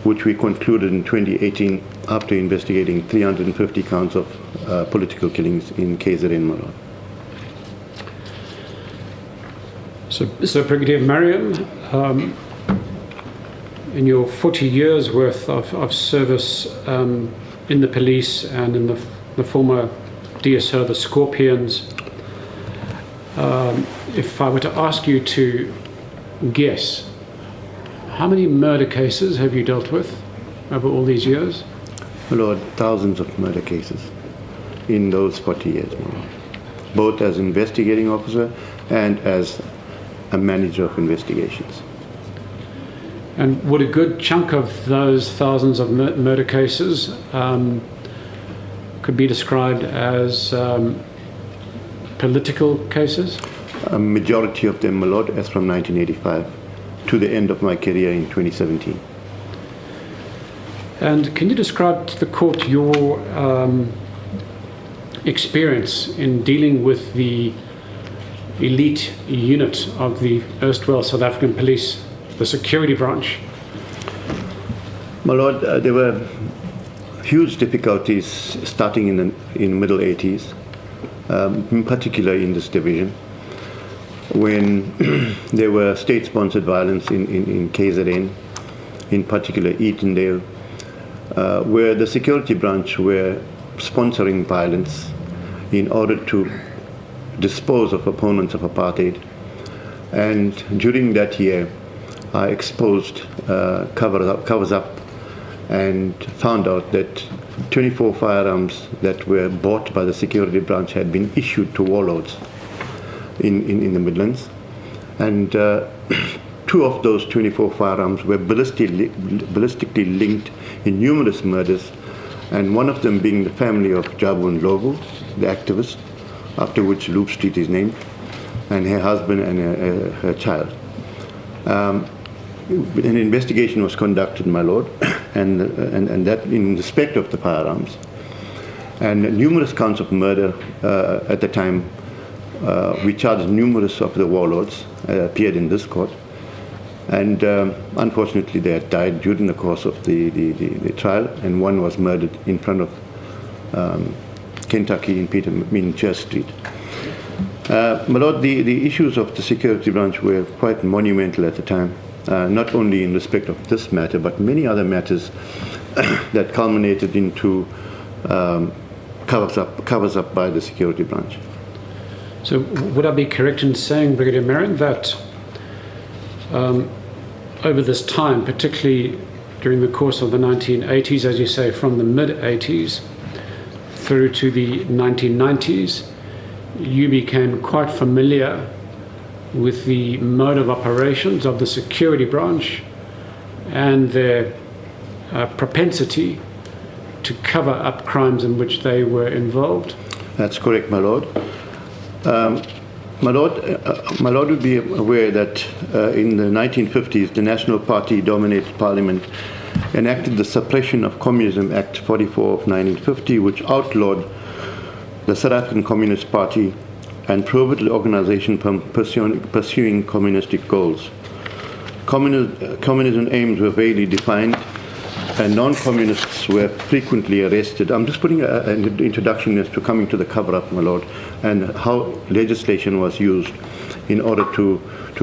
which we concluded in 2018 after investigating 350 counts of political killings in KZN, my lord. So Brigadier Marion, in your 40 years worth of service in the police and in the former DSO, the Scorpions, if I were to ask you to guess, how many murder cases have you dealt with over all these years? My lord, thousands of murder cases in those 40 years, my lord. Both as investigating officer and as a manager of investigations. And would a good chunk of those thousands of murder cases could be described as political cases? A majority of them, my lord, as from 1985 to the end of my career in 2017. And can you describe to the court your experience in dealing with the elite unit of the erstwhile South African Police, the security branch? My lord, there were huge difficulties starting in the middle 80s, in particular in this division, when there were state-sponsored violence in KZN, in particular Etondale, where the security branch were sponsoring violence in order to dispose of opponents of apartheid. And during that year, I exposed covers up and found out that 24 firearms that were bought by the security branch had been issued to warlords in the Midlands. And two of those 24 firearms were ballistically linked in numerous murders, and one of them being the family of Jabu Ndlovu, the activist, after which Loop Street is named, and her husband and her child. An investigation was conducted, my lord, and that in respect of the firearms, and numerous counts of murder at the time. We charged numerous of the warlords, appeared in this court, and unfortunately they had died during the course of the trial, and one was murdered in front of Kentucky in Church Street. My lord, the issues of the security branch were quite monumental at the time, not only in respect of this matter, but many other matters that culminated into covers up by the security branch. So would I be correct in saying, Brigadier Marion, that over this time, particularly during the course of the 1980s, as you say, from the mid-80s through to the 1990s, you became quite familiar with the mode of operations of the security branch and their propensity to cover up crimes in which they were involved? That's correct, my lord. My lord would be aware that in the 1950s, the National Party-dominated Parliament enacted the Suppression of Communism Act 44 of 1950, which outlawed the South African Communist Party and prohibited the organization from pursuing communistic goals. Communism aims were vaguely defined, and non-communists were frequently arrested. I'm just putting an introduction as to coming to the cover-up, my lord, and how legislation was used in order to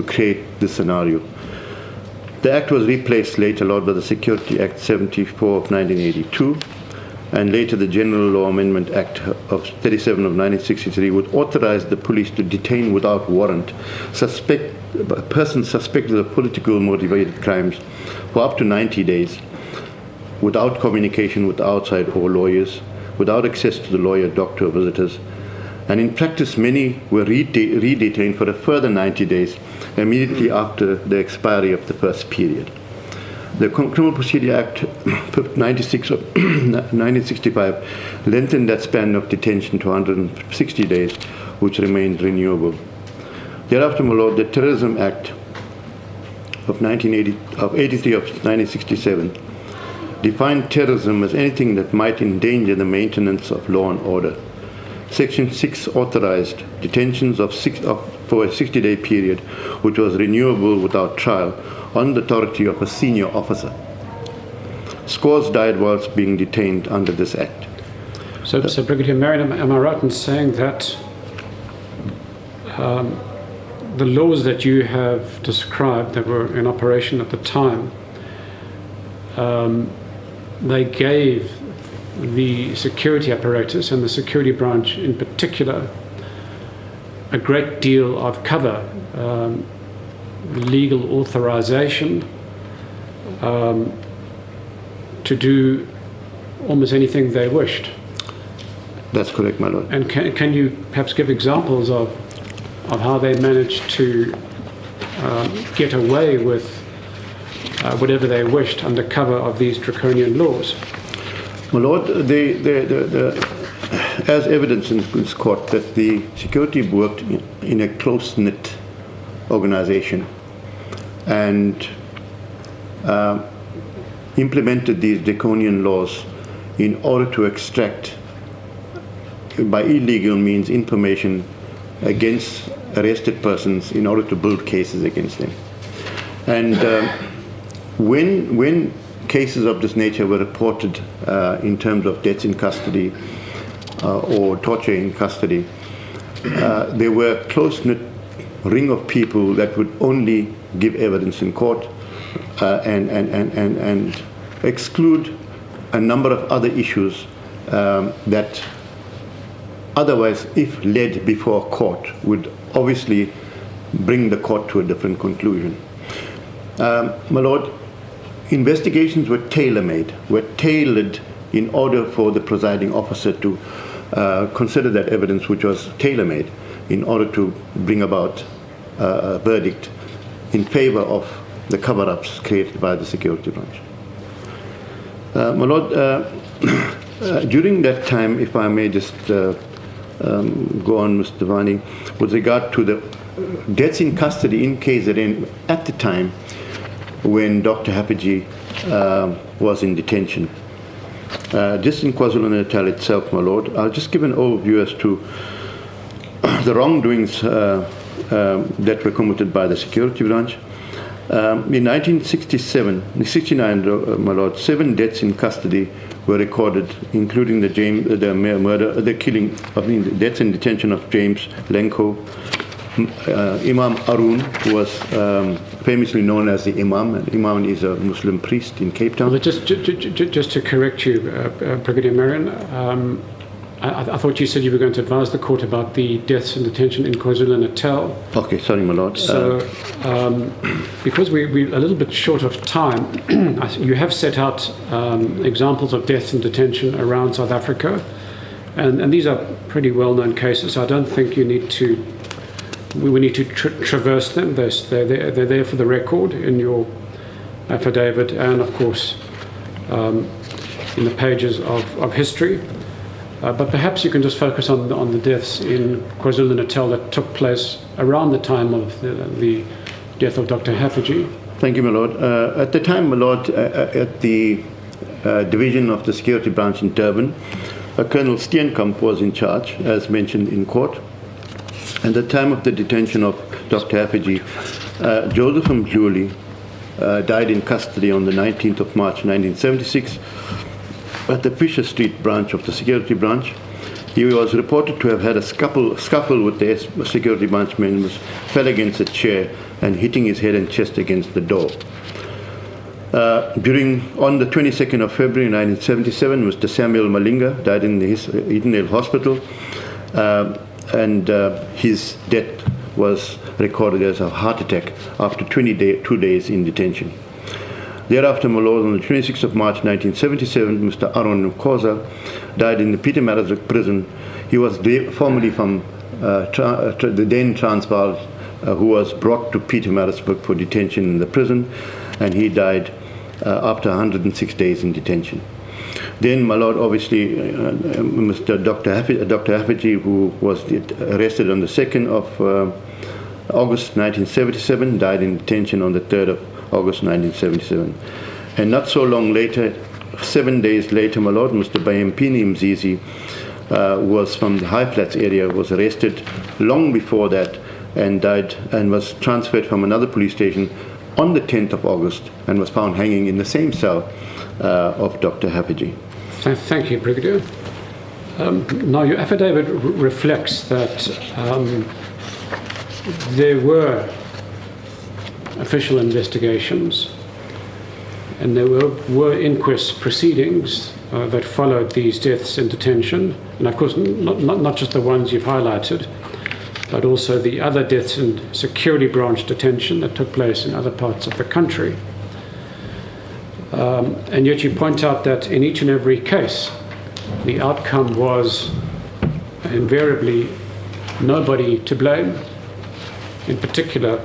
create this scenario. The act was replaced later, Lord, by the Security Act 74 of 1982, and later the General Law Amendment Act of 37 of 1963 would authorize the police to detain without warrant persons suspected of political motivated crimes for up to 90 days, without communication with outside or lawyers, without access to the lawyer, doctor, or visitors. And in practice, many were re-detained for a further 90 days immediately after the expiry of the first period. The Criminal Procedure Act 96 of 1965 lengthened that span of detention to 160 days, which remained renewable. Thereafter, my lord, the Terrorism Act of 83 of 1967 defined terrorism as anything that might endanger the maintenance of law and order. Section 6 authorized detentions for a 60-day period, which was renewable without trial, on the authority of a senior officer. Scores died whilst being detained under this act. So Brigadier Marion, am I right in saying that the laws that you have described that were in operation at the time, they gave the security apparatus and the security branch in particular a great deal of cover, legal authorization to do almost anything they wished? That's correct, my lord. And can you perhaps give examples of how they managed to get away with whatever they wished under cover of these draconian laws? My lord, as evidence in this court that the security worked in a close-knit organization and implemented these draconian laws in order to extract, by illegal means, information against arrested persons in order to build cases against them. And when cases of this nature were reported in terms of deaths in custody or torture in custody, there were a close-knit ring of people that would only give evidence in court and exclude a number of other issues that otherwise, if led before a court, would obviously bring the court to a different conclusion. My lord, investigations were tailor-made, were tailored in order for the presiding officer to consider that evidence, which was tailor-made in order to bring about a verdict in favor of the cover-ups created by the security branch. My lord, during that time, if I may just go on, Mr. Vani, with regard to the deaths in custody in KZN at the time when Dr. Haffejee was in detention. Just in KwaZulu-Natal itself, my lord, I'll just give an overview as to the wrongdoings that were committed by the security branch. In 1969, my lord, 7 deaths in custody were recorded, including the deaths in detention of James Lenko, Imam Arun, who was famously known as the Imam, and Imam is a Muslim priest in Cape Town. Well, just to correct you, Brigadier Marion, I thought you said you were going to advise the court about the deaths in detention in KwaZulu-Natal. Okay, sorry, my lord. So, because we're a little bit short of time, you have set out examples of deaths in detention around South Africa, and these are pretty well-known cases. I don't think you need to. We need to traverse them. They're there for the record in your affidavit, and of course in the pages of history. But perhaps you can just focus on the deaths in KwaZulu-Natal that took place around the time of the death of Dr. Haffejee. Thank you, my lord. At the time, my lord, at the division of the security branch in Durban, Colonel Steenkamp was in charge, as mentioned in court. At the time of the detention of Dr. Haffejee, Joseph Mdluli died in custody on the 19th of March 1976 at the Fisher Street branch of the security branch. He was reported to have had a scuffle with the security branch members, fell against a chair and hitting his head and chest against the door. On the 22nd of February 1977, Mr. Samuel Malinga died in the Edenvale Hospital, and his death was recorded as a heart attack after 2 days in detention. Thereafter, my lord, on the 26th of March 1977, Mr. Aaron Nkoza died in the Pietermaritzburg prison. He was formerly from the then Transvaal, who was brought to Pietermaritzburg for detention in the prison, and he died after 106 days in detention. Then, my lord, obviously, Mr. Dr. Haffejee, who was arrested on the 2nd of August 1977, died in detention on the 3rd of August 1977. And not so long later, 7 days later, my lord, Mr. Bayempini Mzizi was from the High Flats area, was arrested long before that and died, and was transferred from another police station on the 10th of August and was found hanging in the same cell of Dr. Haffejee. Thank you, Brigadier. Now, your affidavit reflects that there were official investigations and there were inquest proceedings that followed these deaths in detention, and of course not just the ones you've highlighted, but also the other deaths in security branch detention that took place in other parts of the country. And yet you point out that in each and every case, the outcome was invariably nobody to blame. In particular,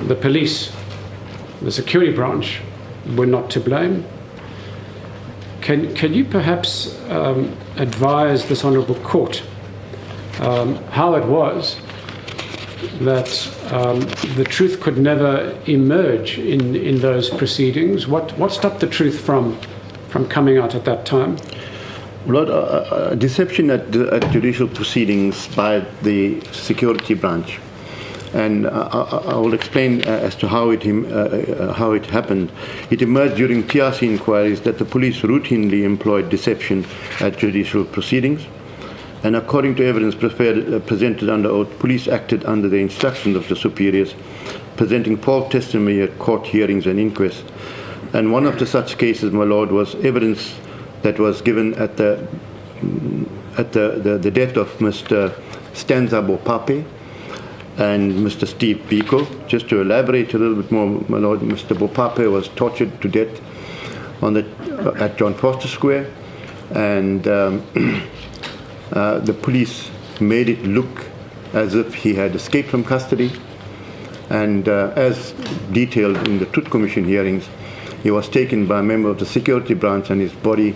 the police, the security branch, were not to blame. Can you perhaps advise this Honourable Court how it was that the truth could never emerge in those proceedings? What stopped the truth from coming out at that time? Lord, deception at judicial proceedings by the security branch. And I will explain as to how it happened. It emerged during TRC inquiries that the police routinely employed deception at judicial proceedings. And according to evidence presented under oath, police acted under the instructions of the superiors, presenting false testimony at court hearings and inquests. And one of the such cases, my Lord, was evidence that was given at the death of Mr. Stanza Bopape and Mr. Steve Biko. Just to elaborate a little bit more, my Lord, Mr. Bopape was tortured to death at John Foster Square, and the police made it look as if he had escaped from custody. And as detailed in the Truth Commission hearings, he was taken by a member of the security branch and his body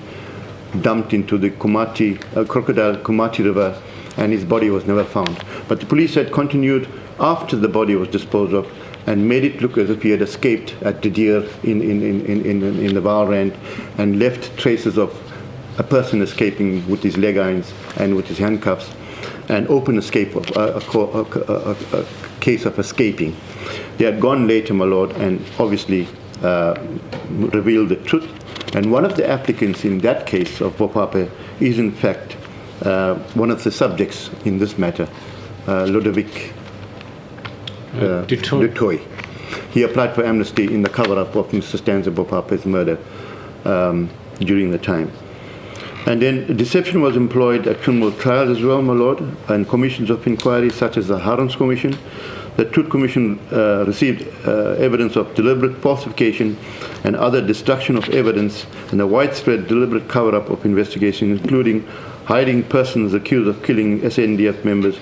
dumped into the Crocodile Kumati River, and his body was never found. But the police had continued after the body was disposed of and made it look as if he had escaped at the deer in the Valrand and left traces of a person escaping with his leg irons and with his handcuffs, and open escape of a case of escaping. They had gone later, my Lord, and obviously revealed the truth. And one of the applicants in that case of Bopape is in fact one of the subjects in this matter, Ludovic du Toit. He applied for amnesty in the cover-up of Mr. Stanza Bopape's murder during the time. And then deception was employed at criminal trials as well, my Lord, and commissions of inquiry such as the Harams Commission. The Truth Commission received evidence of deliberate falsification and other destruction of evidence and a widespread deliberate cover-up of investigation, including hiding persons accused of killing SNDF members.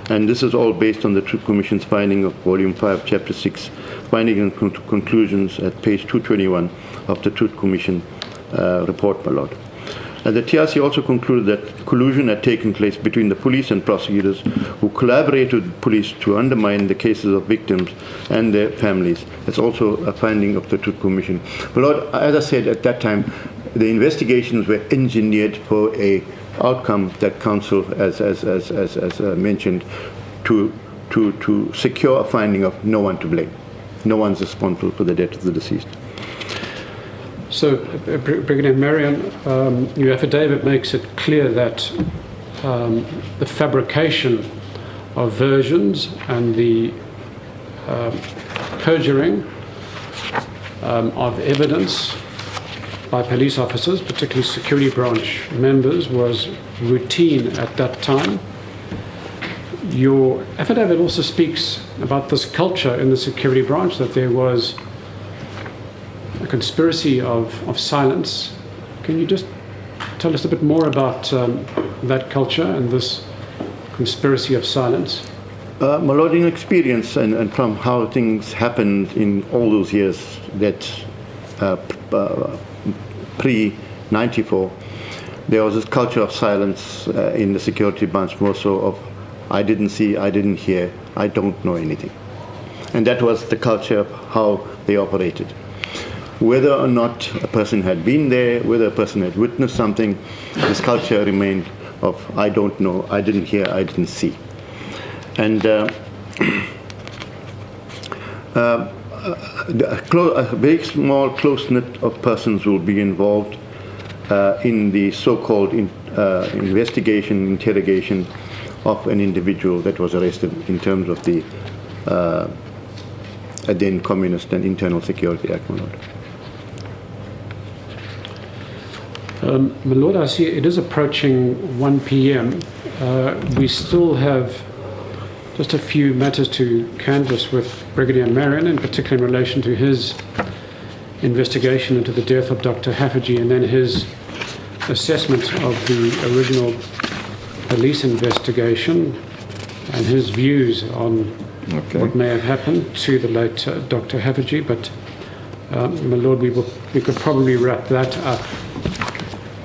And this is all based on the Truth Commission's finding of Volume 5, Chapter 6, finding and conclusions at page 221 of the Truth Commission report, my Lord. And the TRC also concluded that collusion had taken place between the police and prosecutors who collaborated with police to undermine the cases of victims and their families. That's also a finding of the Truth Commission. But Lord, as I said at that time, the investigations were engineered for a outcome that counsel, as mentioned, to secure a finding of no one to blame. No one's responsible for the death of the deceased. So, Brigadier Marion, your affidavit makes it clear that the fabrication of versions and the perjuring of evidence by police officers, particularly security branch members, was routine at that time. Your affidavit also speaks about this culture in the security branch, that there was a conspiracy of silence. Can you just tell us a bit more about that culture and this conspiracy of silence? My Lord, in experience and from how things happened in all those years that pre-94, there was this culture of silence in the security branch, more so of I didn't see, I didn't hear, I don't know anything. And that was the culture of how they operated. Whether or not a person had been there, whether a person had witnessed something, this culture remained of I don't know, I didn't hear, I didn't see. And a very small, close-knit of persons will be involved in the so-called investigation, interrogation of an individual that was arrested in terms of the then Communist and Internal Security Act, my Lord. My Lord, I see it is approaching 1 p.m. We still have just a few matters to canvass with Brigadier Marion, in particular in relation to his investigation into the death of Dr. Haffejee and then his assessment of the original police investigation and his views on what may have happened to the late Dr. Haffejee. But, my Lord, we could probably wrap that up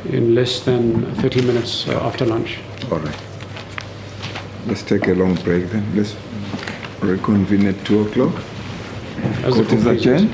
in less than 30 minutes after lunch. All right. Let's take a long break then. Let's reconvene at 2 o'clock. Court is adjourned.